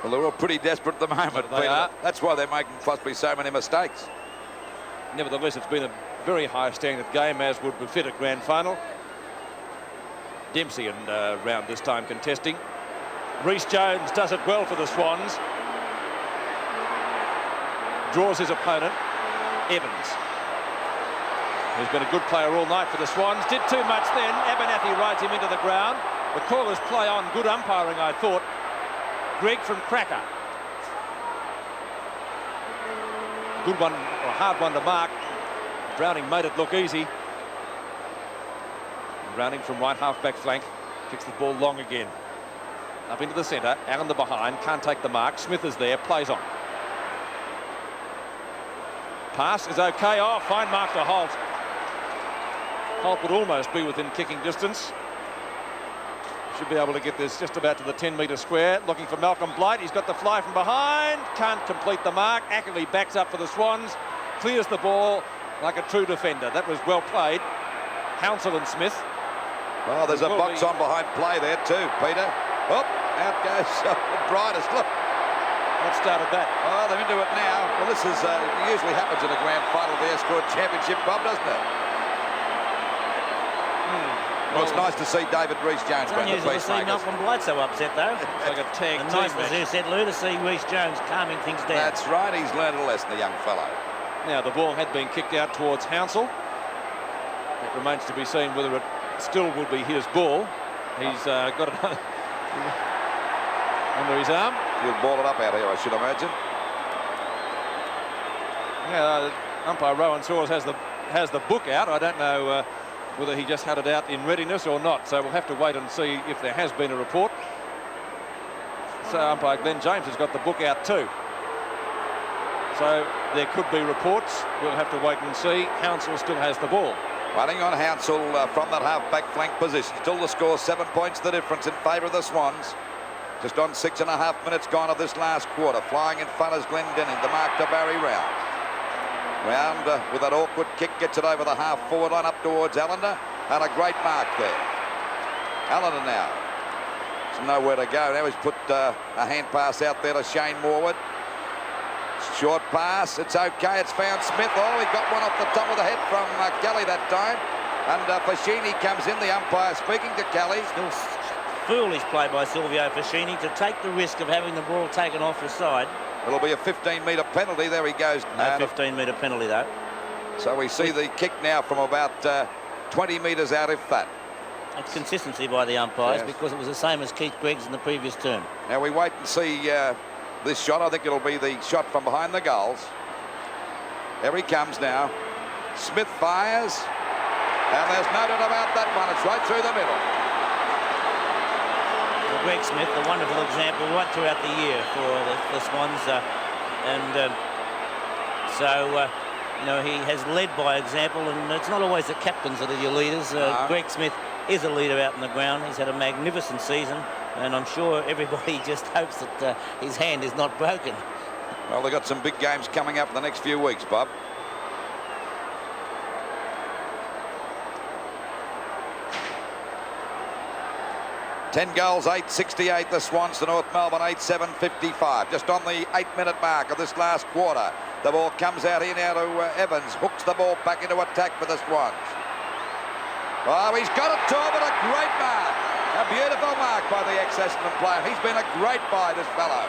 Well, they're all pretty desperate at the moment, They Peter. are. That's why they're making possibly so many mistakes. Nevertheless, it's been a very high standard game, as would befit a grand final. Dempsey and Round this time contesting. Rhys Jones does it well for the Swans. Draws his opponent, Evans. He's been a good player all night for the Swans. Did too much then. Abernathy rides him into the ground. The callers play on. Good umpiring, I thought. Greg from Cracker. Good one, or hard one to mark. Browning made it look easy. Browning from right half back flank. Kicks the ball long again. Up into the centre. Allen the behind. Can't take the mark. Smith is there. Plays on. Pass is okay. Oh, fine mark to Holt. Holt would almost be within kicking distance. Should be able to get this just about to the 10-metre square. Looking for Malcolm Blight. He's got the fly from behind. Can't complete the mark. Ackerley backs up for the Swans. Clears the ball like a true defender. That was well played. Hounsell and Smith. Oh, there's a box on behind play there too, Peter. Oh, out goes the brightest. Look. What started that? Oh, they're into it now. Well, this is usually happens in a grand final of the Escort Championship, Bob, doesn't it? Well, it's nice to see David Rhys Jones. It's unusual to see Malcolm Blight so upset, though. It's like a tag And team nice, as you said, Lou, to see Rhys Jones calming things down. That's right. He's learned a lesson, the young fellow. Now, the ball had been kicked out towards Hounsell. It remains to be seen whether it still will be his ball. He's got it under his arm. He'll ball it up out here, I should imagine. Yeah, umpire Rowan Saws has the book out. I don't know whether he just had it out in readiness or not. So we'll have to wait and see if there has been a report. So umpire Glenn James has got the book out too. So there could be reports. We'll have to wait and see. Hounsell still has the ball. Running on Hounsell from that half-back flank position. Still the score, 7 points the difference in favour of the Swans. Just on 6.5 minutes gone of this last quarter. Flying in front is Glendenning. The mark to Barry Round. Round with that awkward kick gets it over the half-forward line up towards Allender. And a great mark there. Allender now. There's nowhere to go. Now he's put a hand pass out there to Shane Morwood. Short pass, it's okay, it's found Smith. Oh, he got one off the top of the head from Kelly that time. And Fashini comes in, the umpire speaking to Kelly. Still foolish play by Silvio Fashini to take the risk of having the ball taken off his side. It'll be a 15-metre penalty. There he goes. No 15-metre penalty, though. So we see the kick now from about 20 metres out, if that. It's consistency by the umpires, Yes. because it was the same as Keith Greggs in the previous term. Now we wait and see this shot. I think it'll be the shot from behind the goals. There he comes now. Smith fires. And there's no doubt about that one. It's right through the middle. Well, Greg Smith, a wonderful example right throughout the year for the Swans. You know, he has led by example, and it's not always the captains that are your leaders. Greg Smith is a leader out on the ground. He's had a magnificent season, and I'm sure everybody just hopes that his hand is not broken. Well, they've got some big games coming up in the next few weeks, Bob. Ten goals, 8.68. The Swans to North Melbourne, 8.7.55. Just on the 8-minute mark of this last quarter. The ball comes out here now to Evans. Hooks the ball back into attack for the Swans. Oh, he's got it, Torben. A great mark. A beautiful mark by the ex-Essendon player. He's been a great buy, this fellow.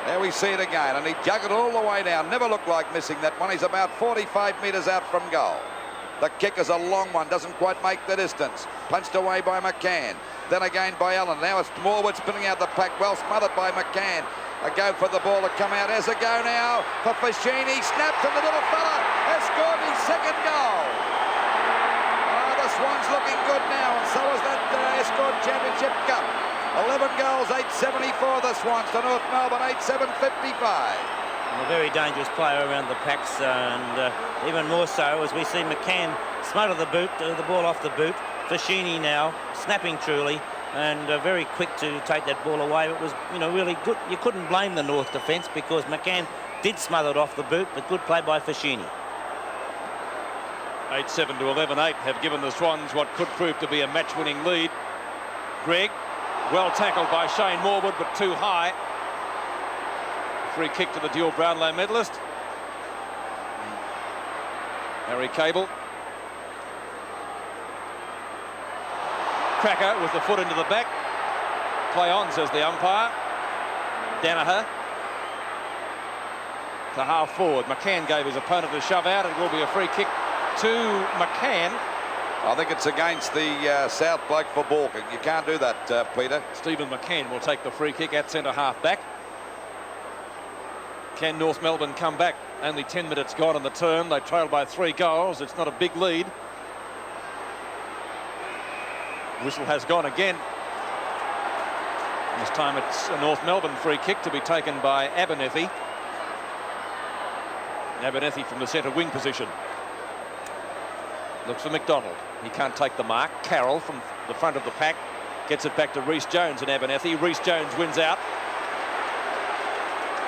There we see it again, and he juggled all the way down. Never looked like missing that one. He's about 45 metres out from goal. The kick is a long one, doesn't quite make the distance. Punched away by McCann. Then again by Allen. Now it's Morwood spinning out the pack. Well smothered by McCann. A go for the ball to come out. As a go now for Fashini. Snaps and the little fella has scored his second goal. Oh, the Swans looking good now, and so is that Escort Championship Cup. 11 goals, 874 the Swans to North Melbourne, 8755. A very dangerous player around the packs, and even more so as we see McCann smother the boot, the ball off the boot. Fashini now snapping truly, and very quick to take that ball away. It was, really good. You couldn't blame the North defence because McCann did smother it off the boot, but good play by Fashini. 8-7 to 11-8 have given the Swans what could prove to be a match-winning lead. Greg, well tackled by Shane Morwood, but too high. Free kick to the dual Brownlow medalist. Harry Cable. Cracker with the foot into the back. Play on, says the umpire. Danaher to half forward. McCann gave his opponent a shove out. It will be a free kick to McCann. I think it's against the South bloke for balking. You can't do that, Peter. Stephen McCann will take the free kick at centre half back. Can North Melbourne come back? Only 10 minutes gone in the term. They trail by 3 goals. It's not a big lead. Whistle has gone again. This time it's a North Melbourne free kick to be taken by Abernethy. Abernethy from the centre wing position. Looks for McDonald. He can't take the mark. Carroll from the front of the pack gets it back to Rhys Jones and Abernethy. Rhys Jones wins out.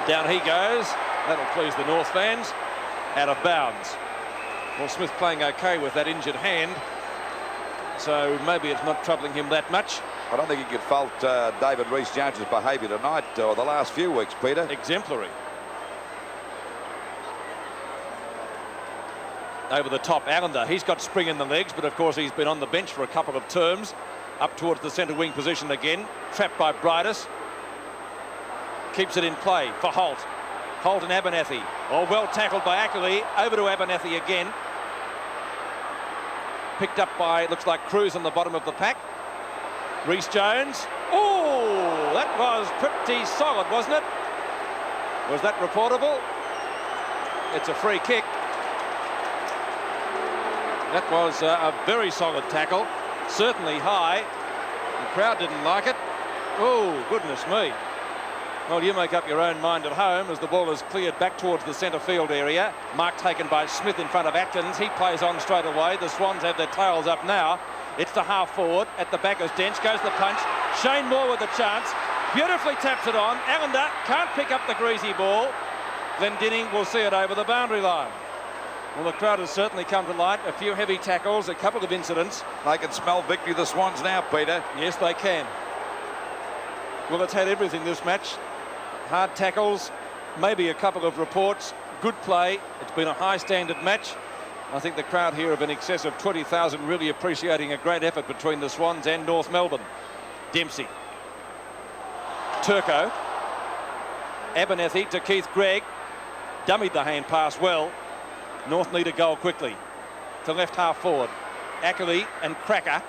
Down he goes. That'll please the North fans. Out of bounds. Well, Smith playing okay with that injured hand, so maybe it's not troubling him that much. I don't think you could fault David Rhys Jones's behaviour tonight or the last few weeks, Peter. Exemplary. Over the top, Allender. He's got spring in the legs, but of course he's been on the bench for a couple of terms. Up towards the centre wing position again. Trapped by Bridus. Keeps it in play for Holt. Holt and Abernethy. Oh, well tackled by Ackley. Over to Abernethy again. Picked up by, looks like Cruz on the bottom of the pack. Rhys Jones. Oh, that was pretty solid, wasn't it? Was that reportable? It's a free kick. That was a very solid tackle. Certainly high. The crowd didn't like it. Oh, goodness me. Well, you make up your own mind at home as the ball is cleared back towards the centre field area. Mark taken by Smith in front of Atkins. He plays on straight away. The Swans have their tails up now. It's the half forward. At the back is Dench. Goes the punch. Shane Moore with a chance. Beautifully taps it on. Allender can't pick up the greasy ball. Glendinning will see it over the boundary line. Well, the crowd has certainly come to light. A few heavy tackles, a couple of incidents. They can smell victory, the Swans now, Peter. Yes, they can. Well, it's had everything this match. Hard tackles, maybe a couple of reports, good play. It's been a high standard match. I think the crowd here of in excess of 20,000 really appreciating a great effort between the Swans and North Melbourne. Dempsey. Turco. Abernethy to Keith Gregg. Dummied the hand pass well. North need a goal quickly. To left half forward. Ackley and Cracker.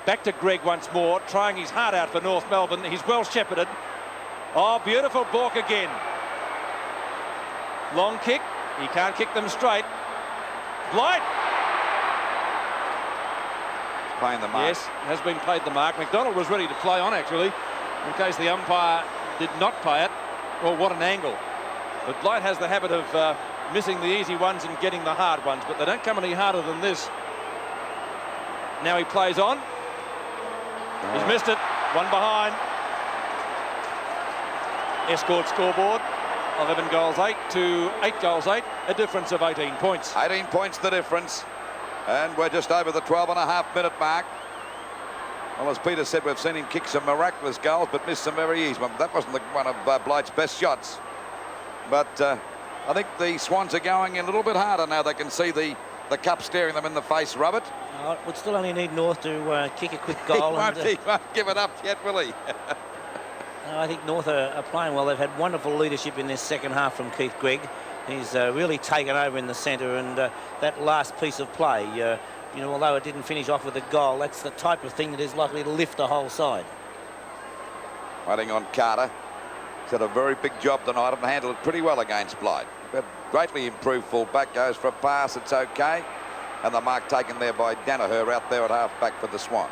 Back to Gregg once more, trying his heart out for North Melbourne. He's well shepherded. Oh, beautiful balk again. Long kick. He can't kick them straight. Blight. Playing the mark. Yes, has been played the mark. McDonald was ready to play on, actually, in case the umpire did not play it. Well, what an angle. But Blight has the habit of missing the easy ones and getting the hard ones, but they don't come any harder than this. Now he plays on. He's missed it. One behind. Escort scoreboard. 11 goals 8 to 8 goals 8. A difference of 18 points. 18 points the difference. And we're just over the 12.5-minute mark. Well, as Peter said, we've seen him kick some miraculous goals, but missed some very easy ones. That wasn't one of Blight's best shots. But I think the Swans are going a little bit harder now. They can see the cup staring them in the face, Robert. Would still only need North to kick a quick goal. He won't give it up yet, will he? I think North are playing well. They've had wonderful leadership in this second half from Keith Gregg. He's really taken over in the centre, and that last piece of play, you know, although it didn't finish off with a goal, that's the type of thing that is likely to lift the whole side. Waiting on Carter. He's had a very big job tonight and handled it pretty well against Blythe. A greatly improved full-back, goes for a pass, it's okay. And the mark taken there by Danaher out there at half-back for the Swans.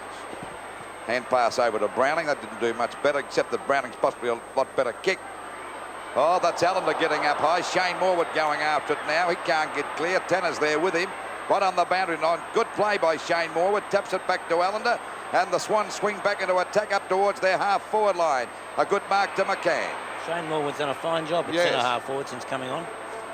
Hand pass over to Browning. That didn't do much better, except that Browning's possibly a lot better kick. Oh, that's Allender getting up high. Shane Morwood going after it now. He can't get clear. Tanner's there with him. Right on the boundary line. Good play by Shane Morwood. Taps it back to Allender. And the Swans swing back into attack up towards their half-forward line. A good mark to McCann. Shane Morwood's done a fine job at centre half-forward since coming on.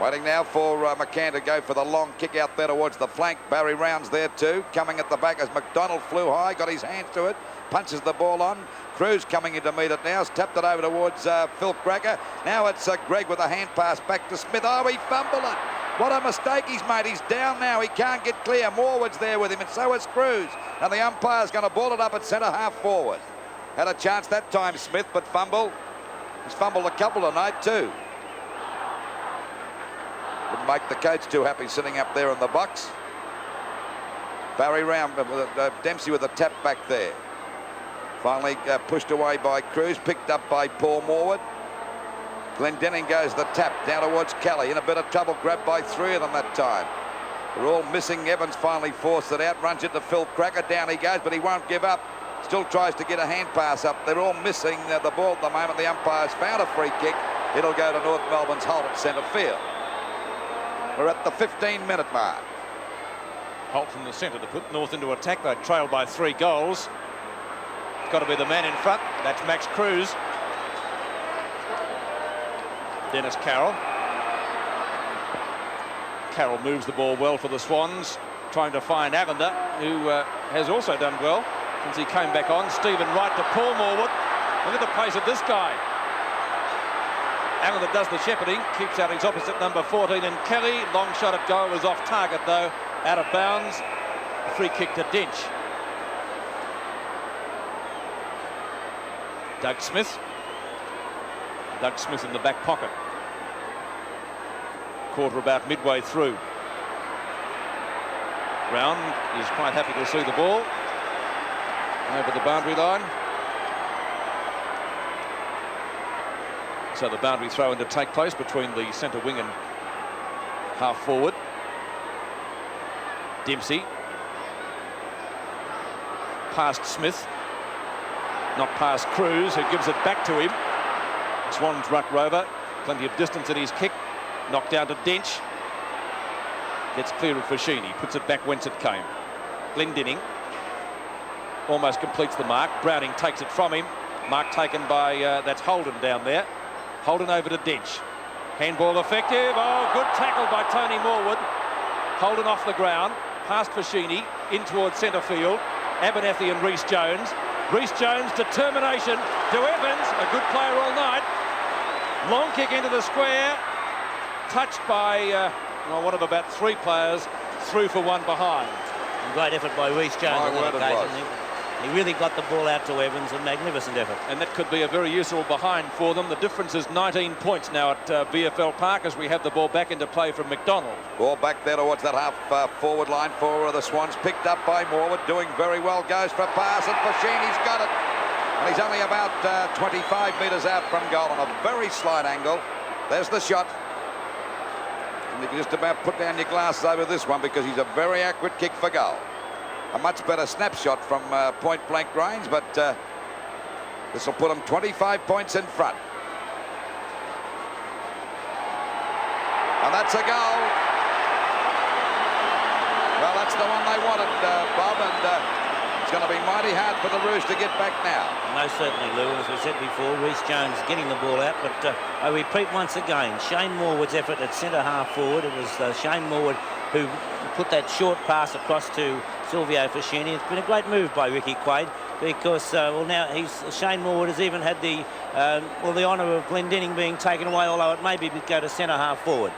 Waiting now for McCann to go for the long kick out there towards the flank. Barry Rounds there too. Coming at the back as McDonald flew high, got his hands to it, punches the ball on. Cruz coming in to meet it now. Has tapped it over towards Phil Cracker. Now it's Greg with a hand pass back to Smith. Oh, he fumbled it. What a mistake he's made. He's down now. He can't get clear. Morwood's there with him, and so is Cruz. And the umpire's going to ball it up at centre half forward. Had a chance that time, Smith, but fumble. He's fumbled a couple tonight too. Wouldn't make the coach too happy sitting up there in the box. Barry Round, Dempsey with a tap back there. Finally pushed away by Cruz, picked up by Paul Morwood. Glendenning goes the tap down towards Kelly. In a bit of trouble, grabbed by three of them that time. They're all missing. Evans finally forced it out, runs it to Phil Cracker. Down he goes, but he won't give up. Still tries to get a hand pass up. They're all missing the ball at the moment. The umpire's found a free kick. It'll go to North Melbourne's Holt at centre field. We're at the 15-minute mark. Holt from the centre to put North into attack. They trailed by 3 goals. It's got to be the man in front. That's Max Cruz. Dennis Carroll. Carroll moves the ball well for the Swans, trying to find Avender, who has also done well since he came back on. Stephen Wright to Paul Morwood. Look at the pace of this guy. Avender does the shepherding, keeps out his opposite number 14, and Kelly. Long shot at goal was off target though, out of bounds. A free kick to Dench. Doug Smith. Doug Smith in the back pocket. Quarter about midway through. Brown is quite happy to see the ball over the boundary line. So the boundary throw in to take place between the centre wing and half forward. Dempsey. Past Smith. Not past Cruz, who gives it back to him. Swans ruck rover. Plenty of distance in his kick. Knocked down to Dench. Gets clear of Fashini. Puts it back whence it came. Glendenning almost completes the mark. Browning takes it from him. Mark taken by, that's Holden down there. Holden over to Dench. Handball effective. Oh, good tackle by Tony Morwood. Holden off the ground. Past Fashini. In towards centre field. Abernethy and Rhys Jones. Rhys Jones, determination to Evans. A good player all night. Long kick into the square. Touched by one of about 3 players. Through for one behind. Great effort by Rhys Jones on that occasion. He really got the ball out to Evans. A magnificent effort. And that could be a very useful behind for them. The difference is 19 points now at VFL Park as we have the ball back into play from McDonald. Ball back there towards that half forward line for the Swans. Picked up by Morwood, doing very well. Goes for a pass, and Fashini's got it. And he's only about 25 metres out from goal on a very slight angle. There's the shot. And you can just about put down your glasses over this one because he's a very accurate kick for goal. A much better snapshot from point-blank range, but this will put him 25 points in front. And that's a goal. Well, that's the one they wanted, Bob, and it's going to be mighty hard for the Roos to get back now. Most certainly, Lou. As we said before, Rhys Jones getting the ball out, but I repeat once again, Shane Morwood's effort at centre half forward. It was Shane Morwood who put that short pass across to Silvio Fashini. It's been a great move by Ricky Quaid because, well, now Shane Morwood has even had the honour of Glendenning being taken away, although it may be go to centre half forward.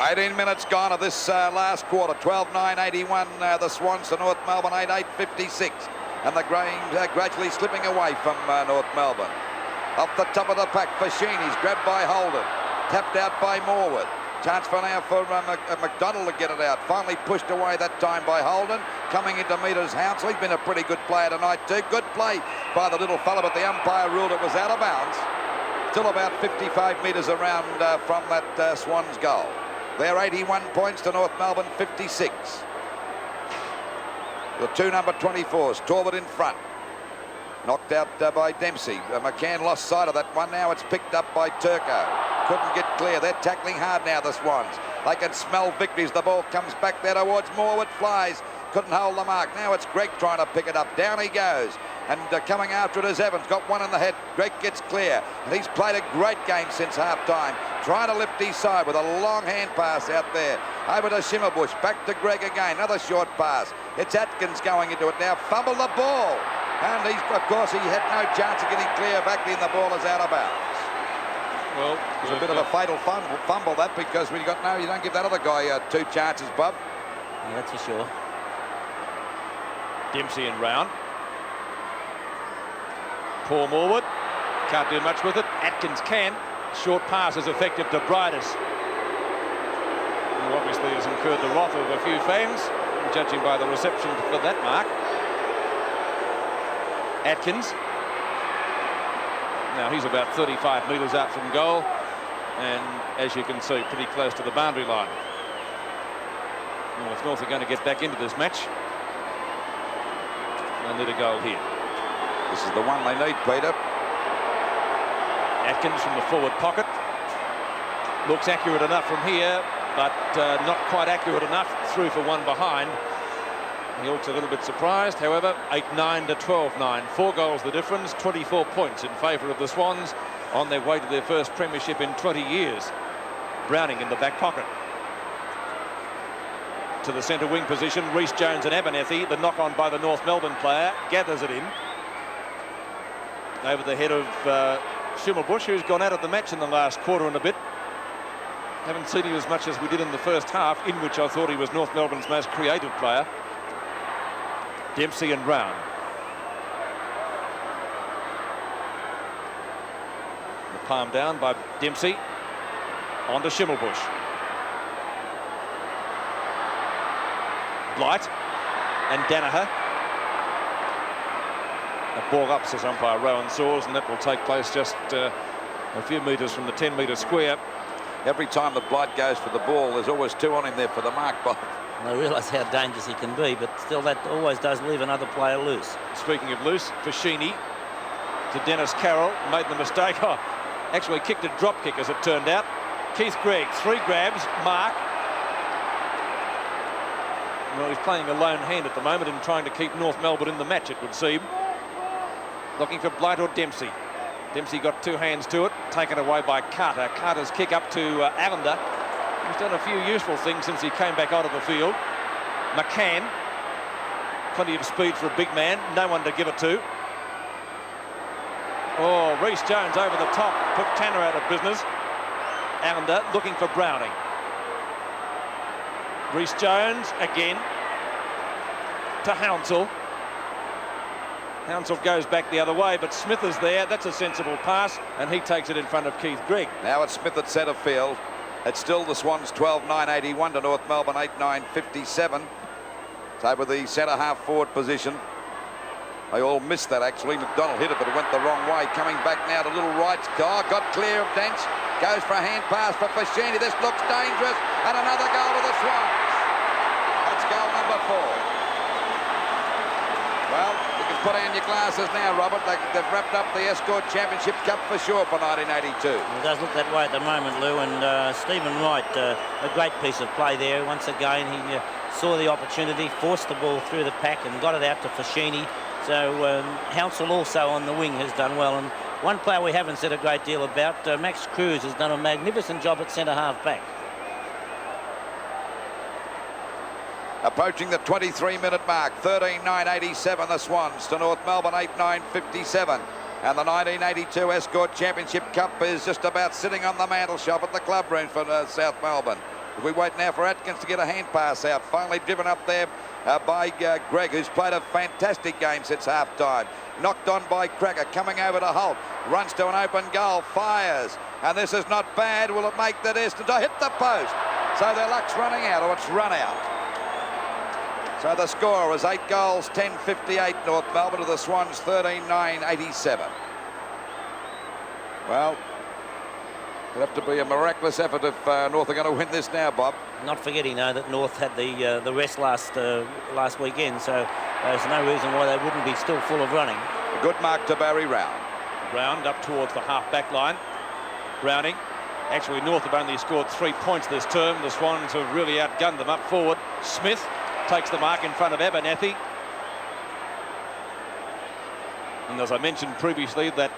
18 minutes gone of this last quarter. 12-9-81. The Swans to North Melbourne 8-8-56. And the Grains gradually slipping away from North Melbourne. Off the top of the pack, Fashini's grabbed by Holden. Tapped out by Morwood. Chance for now for McDonald to get it out. Finally pushed away that time by Holden. Coming into meters, Hounslow. He's been a pretty good player tonight too. Good play by the little fella, but the umpire ruled it was out of bounds. Still about 55 metres around from that Swans goal. They're 81 points to North Melbourne 56. The two number 24s, Torwood in front. Knocked out by Dempsey. McCann lost sight of that one. Now it's picked up by Turco. Couldn't get clear. They're tackling hard now, the Swans. They can smell victories. The ball comes back there towards Morwood. Flies. Couldn't hold the mark. Now it's Greg trying to pick it up. Down he goes. And coming after it is Evans. Got one in the head. Greg gets clear. And he's played a great game since half-time. Trying to lift his side with a long hand pass out there. Over to Shimmerbush. Back to Greg again. Another short pass. It's Atkins going into it now. Fumble the ball. And he's, of course, he had no chance of getting clear back in. The ball is out of bounds. Well, it was a bit of a fatal fumble that, because when you don't give that other guy two chances, Bob. Yeah, that's for sure. Dempsey and round. Paul Morwood can't do much with it. Atkins can. Short pass is effective to Bridus, who obviously has incurred the wrath of a few fans, judging by the reception for that mark. Atkins. Now he's about 35 metres out from goal, and as you can see, pretty close to the boundary line. Well, if North are going to get back into this match, they need a goal here. This is the one they need, Peter. Atkins from the forward pocket. Looks accurate enough from here, but not quite accurate enough. Through for one behind. He looks a little bit surprised. However, 8-9 to 12-9. 4 goals the difference. 24 points in favour of the Swans on their way to their first premiership in 20 years. Browning in the back pocket. To the centre wing position. Rhys Jones and Abernethy. The knock on by the North Melbourne player. Gathers it in. Over the head of Schimmelbusch, who's gone out of the match in the last quarter and a bit. Haven't seen him as much as we did in the first half, in which I thought he was North Melbourne's most creative player. Dempsey and Brown. The palm down by Dempsey. On to Schimmelbusch. Blight and Danaher. A ball up, says umpire Rowan Saws, and that will take place just a few metres from the 10-metre square. Every time the Blight goes for the ball, there's always two on him there for the mark, Bob. I realise how dangerous he can be, but still that always does leave another player loose. Speaking of loose, Fashini to Dennis Carroll, made the mistake. Oh, actually kicked a drop kick as it turned out. Keith Gregg, 3 grabs, mark. Well, he's playing a lone hand at the moment and trying to keep North Melbourne in the match, it would seem. Looking for Blight or Dempsey. Dempsey got 2 hands to it, taken away by Carter. Carter's kick up to Allender. He's done a few useful things since he came back onto the field. McCann, plenty of speed for a big man, no one to give it to. Oh, Rhys Jones over the top, put Tanner out of business. Allender looking for Browning. Rhys Jones again to Hounsell. Hounsell goes back the other way, but Smith is there. That's a sensible pass, and he takes it in front of Keith Gregg. Now it's Smith at centre field. It's still the Swans 12-9-81 to North Melbourne 8-9-57. It's over the centre half forward position. They all missed that actually. McDonald hit it, but it went the wrong way. Coming back now to little right. Oh, got clear of Dents. Goes for a hand pass for Fashini. This looks dangerous. And another goal to the Swans. That's goal number 4. Well, you can put on your glasses now, Robert. They've wrapped up the Escort Championship Cup for sure for 1982. It does look that way at the moment, Lou, and Stephen Wright, a great piece of play there. Once again, he saw the opportunity, forced the ball through the pack and got it out to Fashini. So Hounsell also on the wing has done well. And one player we haven't said a great deal about, Max Cruz, has done a magnificent job at centre half back. Approaching the 23-minute mark, 13-9-87 the Swans to North Melbourne 8-9-57. And the 1982 Escort Championship Cup is just about sitting on the mantel shelf at the club room for South Melbourne. If we wait now for Atkins to get a hand pass out. Finally driven up there by Greg, who's played a fantastic game since half-time. Knocked on by Cracker, coming over to Holt. Runs to an open goal, fires. And this is not bad. Will it make the distance? Oh, hit the post. So their luck's running out, or it's run out. So the score is 8 goals, 10-58 North Melbourne to the Swans, 13-9-87. Well, it'll have to be a miraculous effort if North are going to win this now, Bob. Not forgetting, though, that North had the rest last weekend, so there's no reason why they wouldn't be still full of running. A good mark to Barry Round. Round up towards the half-back line. Browning. Actually, North have only scored 3 points this term. The Swans have really outgunned them up forward. Smith takes the mark in front of Abernethy. And as I mentioned previously, that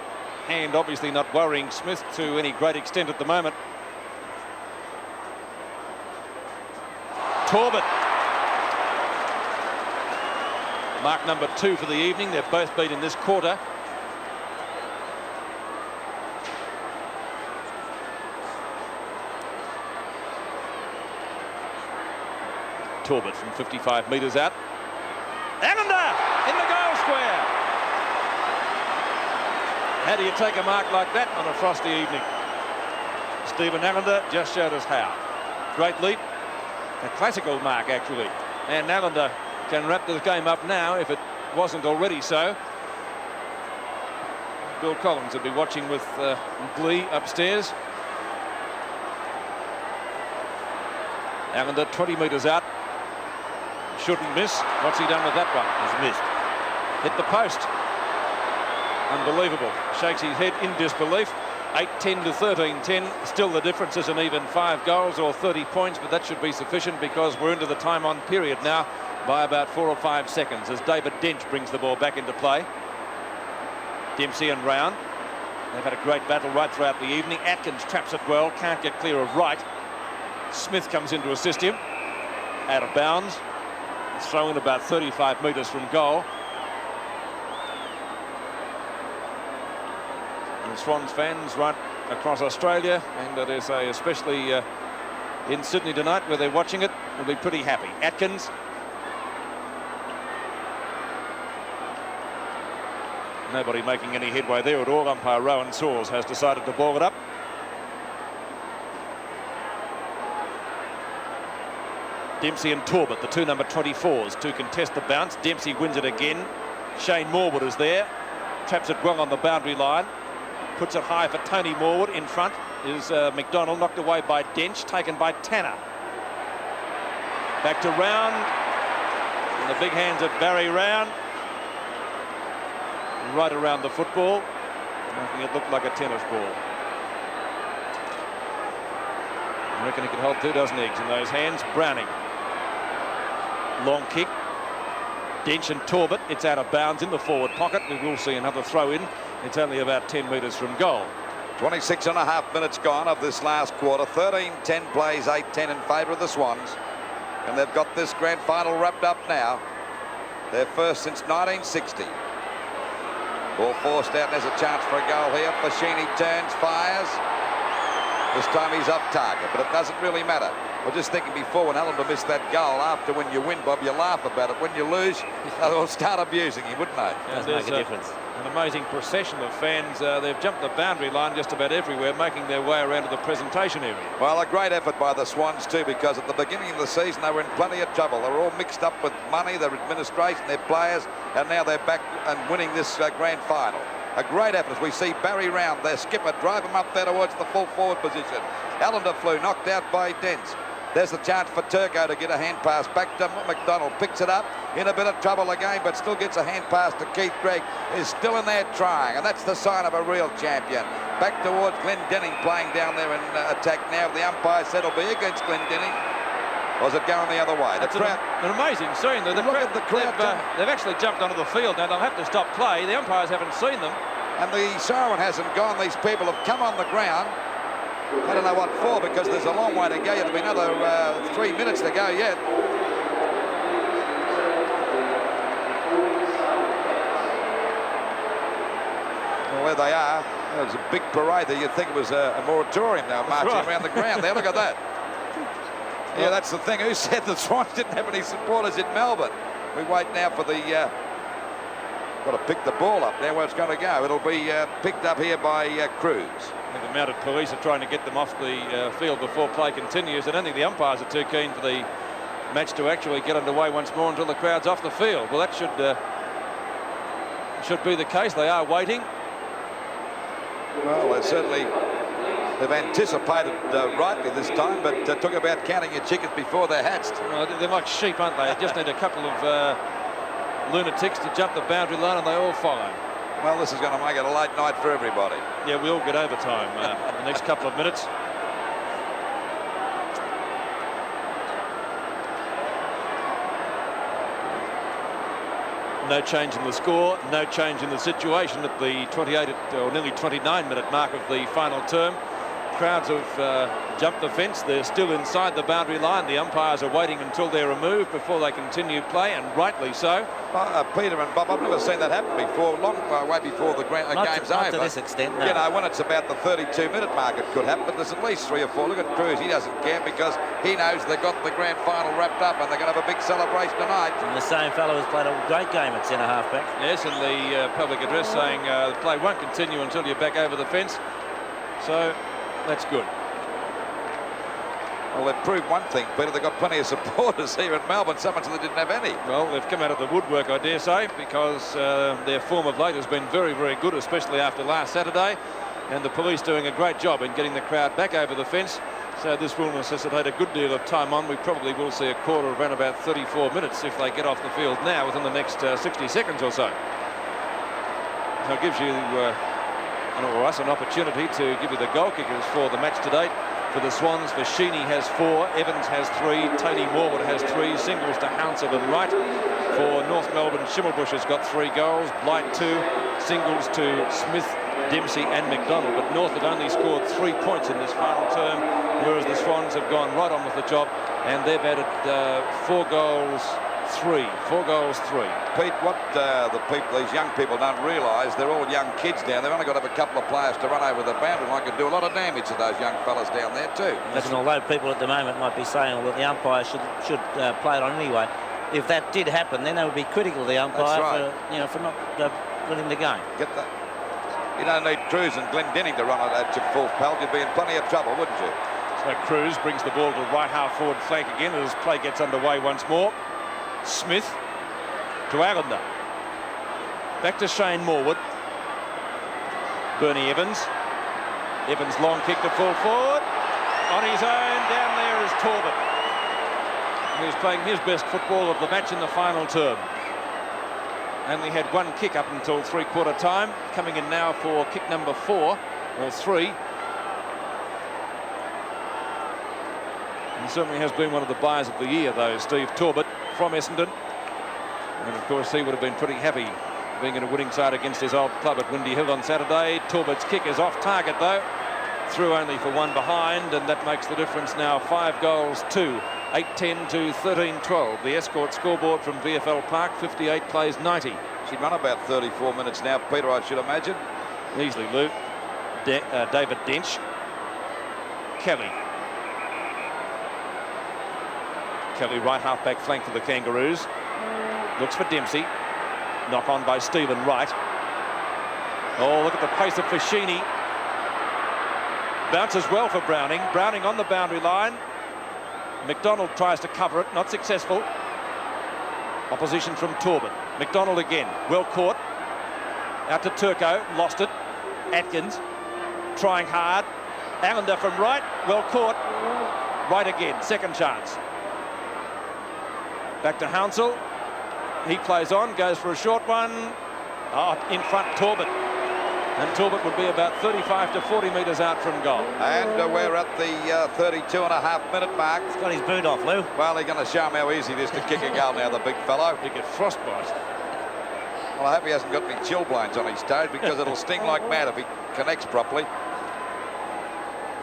hand obviously not worrying Smith to any great extent at the moment. Torbett. Mark number 2 for the evening. They've both been in this quarter. Torbett from 55 metres out. Allender in the goal square. How do you take a mark like that on a frosty evening? Stephen Allender just showed us how. Great leap. A classical mark, actually. And Allender can wrap this game up now if it wasn't already so. Bill Collins will be watching with glee upstairs. Allender 20 metres out. Shouldn't miss. What's he done with that one? He's missed. Hit the post. Unbelievable. Shakes his head in disbelief. 8-10 to 13-10. Still the difference isn't even 5 goals or 30 points, but that should be sufficient because we're into the time on period now by about 4 or 5 seconds as David Dench brings the ball back into play. Dempsey and Round. They've had a great battle right throughout the evening. Atkins traps it well, can't get clear of right. Smith comes in to assist him. Out of bounds. It's thrown about 35 metres from goal. And Swans fans right across Australia, and there's especially in Sydney tonight where they're watching it, will be pretty happy. Atkins. Nobody making any headway there at all. Umpire Rowan Saws has decided to ball it up. Dempsey and Torbett, the two number 24s, to contest the bounce. Dempsey wins it again. Shane Morwood is there. Traps it well on the boundary line. Puts it high for Tony Morwood. In front is McDonald, knocked away by Dench, taken by Tanner. Back to Round. And the big hands at Barry Round. Right around the football, making it look like a tennis ball. I reckon he could hold 2 dozen eggs in those hands. Browning. Long kick. Dench and Torbett. It's out of bounds in the forward pocket. We will see another throw in. It's only about 10 metres from goal. 26.5 minutes gone of this last quarter. 13-10 plays, 8-10 in favour of the Swans. And they've got this grand final wrapped up now. Their first since 1960. Ball forced out, and there's a chance for a goal here. Fashini turns, fires. This time he's off target, but it doesn't really matter. I was just thinking before, when Allender missed that goal, after when you win, Bob, you laugh about it. When you lose, they'll start abusing you, wouldn't they? Does make a difference. An amazing procession of fans. They've jumped the boundary line just about everywhere, making their way around to the presentation area. Well, a great effort by the Swans too, because at the beginning of the season they were in plenty of trouble. They were all mixed up with money, their administration, their players, and now they're back and winning this grand final. A great effort as we see Barry Round, their skipper, drive him up there towards the full forward position. Allender flew, knocked out by Dents. There's the chance for Turco to get a hand pass back to McDonald. Picks it up, in a bit of trouble again, but still gets a hand pass to Keith Gregg. Is still in there trying, and that's the sign of a real champion. Back towards Glendenning, playing down there in attack now. The umpire said it'll be against Glendenning. Or is it going the other way? That's an amazing scene. The crowd, they've actually jumped onto the field. Now they'll have to stop play. The umpires haven't seen them. And the siren hasn't gone. These people have come on the ground. I don't know what for, because there's a long way to go. There'll be another 3 minutes to go yet. Well, there they are. There's a big parade there. You'd think it was a moratorium now, marching around the ground there. Look at that. Yeah, that's the thing. Who said the Swans didn't have any supporters in Melbourne? We wait now for the... got to pick the ball up there where it's going to go. It'll be picked up here by Cruz. The mounted police are trying to get them off the field before play continues. I don't think the umpires are too keen for the match to actually get underway once more until the crowd's off the field. Well, that should be the case. They are waiting. Well, they've anticipated rightly this time, but took about counting your chickens before they're hatched. Well, they're like sheep, aren't they? They just need a couple of lunatics to jump the boundary line and they all follow. Well, this is going to make it a late night for everybody. Yeah, we all get overtime in the next couple of minutes. No change in the score, no change in the situation at the 28 or nearly 29-minute mark of the final term. Crowds have jumped the fence. They're still inside the boundary line. The umpires are waiting until they're removed before they continue play, and rightly so. Peter and Bob, I've never seen that happen before. Long way before the game's over. Not to this extent, no. You know, when it's about the 32-minute mark, it could happen, but there's at least 3 or 4. Look at Cruz. He doesn't care because he knows they've got the grand final wrapped up and they're going to have a big celebration tonight. And the same fellow has played a great game at centre half-back. Yes, and the public address saying the play won't continue until you're back over the fence. So that's good. Well, they've proved one thing, Peter. They've got plenty of supporters here in Melbourne. Someone said they didn't have any. Well, they've come out of the woodwork, I dare say, because their form of late has been very, very good, especially after last Saturday. And the police doing a great job in getting the crowd back over the fence. So this will necessitate a good deal of time on. We probably will see a quarter of around about 34 minutes if they get off the field now within the next 60 seconds or so. So it gives you, or us, an opportunity to give you the goal kickers for the match to date. For the Swans, Sheeny has 4, Evans has 3, Tony Morwood has 3, singles to Hounsell and Wright. For North Melbourne, Schimmelbusch has got 3 goals, Blight 2, singles to Smith, Dempsey and McDonald. But North had only scored 3 points in this final term, whereas the Swans have gone right on with the job, and they've added 4 goals, 3. 4 goals, 3. Pete, what these young people don't realise, they're all young kids down. They've only got to have a couple of players to run over the boundary line. Could do a lot of damage to those young fellas down there too. And although people at the moment might be saying that the umpire should play it on anyway, if that did happen, then they would be critical of the umpire for not winning the game. Get that. You don't need Cruz and Glendenning to run it at your full pelt. You'd be in plenty of trouble, wouldn't you? So Cruz brings the ball to the right half forward flank again as play gets underway once more. Smith to Allender. Back to Shane Morwood. Bernie Evans. Evans long kick to full forward. On his own, down there is Torbett. He's playing his best football of the match in the final term. Only had 1 kick up until 3/4 time. Coming in now for kick number 4 or 3. He certainly has been one of the buyers of the year, though, Steve Torbett from Essendon. And of course, he would have been pretty happy being in a winning side against his old club at Windy Hill on Saturday. Torbett's kick is off target, though. Through only for 1 behind, and that makes the difference now 5 goals, 2. 8-10 to 13-12. The Escort scoreboard from VFL Park, 58 plays 90. She'd run about 34 minutes now, Peter, I should imagine. Easily, Lou. David Dench. Kelly. Kelly right half-back flank for the Kangaroos. Looks for Dempsey. Knock on by Stephen Wright. Oh, look at the pace of Fashini. Bounces well for Browning. Browning on the boundary line. McDonald tries to cover it, not successful. Opposition from Torbett. McDonald again, well caught. Out to Turco, lost it. Atkins trying hard. Allender from right, well caught. Right again, second chance. Back to Hounsell. He plays on, goes for a short one. Oh, in front, Torbett. And Torbett would be about 35 to 40 metres out from goal. And we're at the 32.5-minute mark. He's got his boot off, Lou. Well, they're going to show him how easy it is to kick a goal now, the big fellow. He get frostbite. Well, I hope he hasn't got any chilblains on his toes because it'll sting like mad if he connects properly.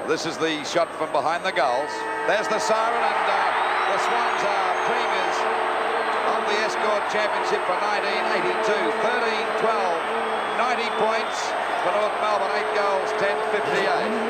This is the shot from behind the goals. There's the siren, and the Swans are premiers of the Escort Championship for 1982. 13-12, 90 points for North Melbourne, 8 goals, 10-58.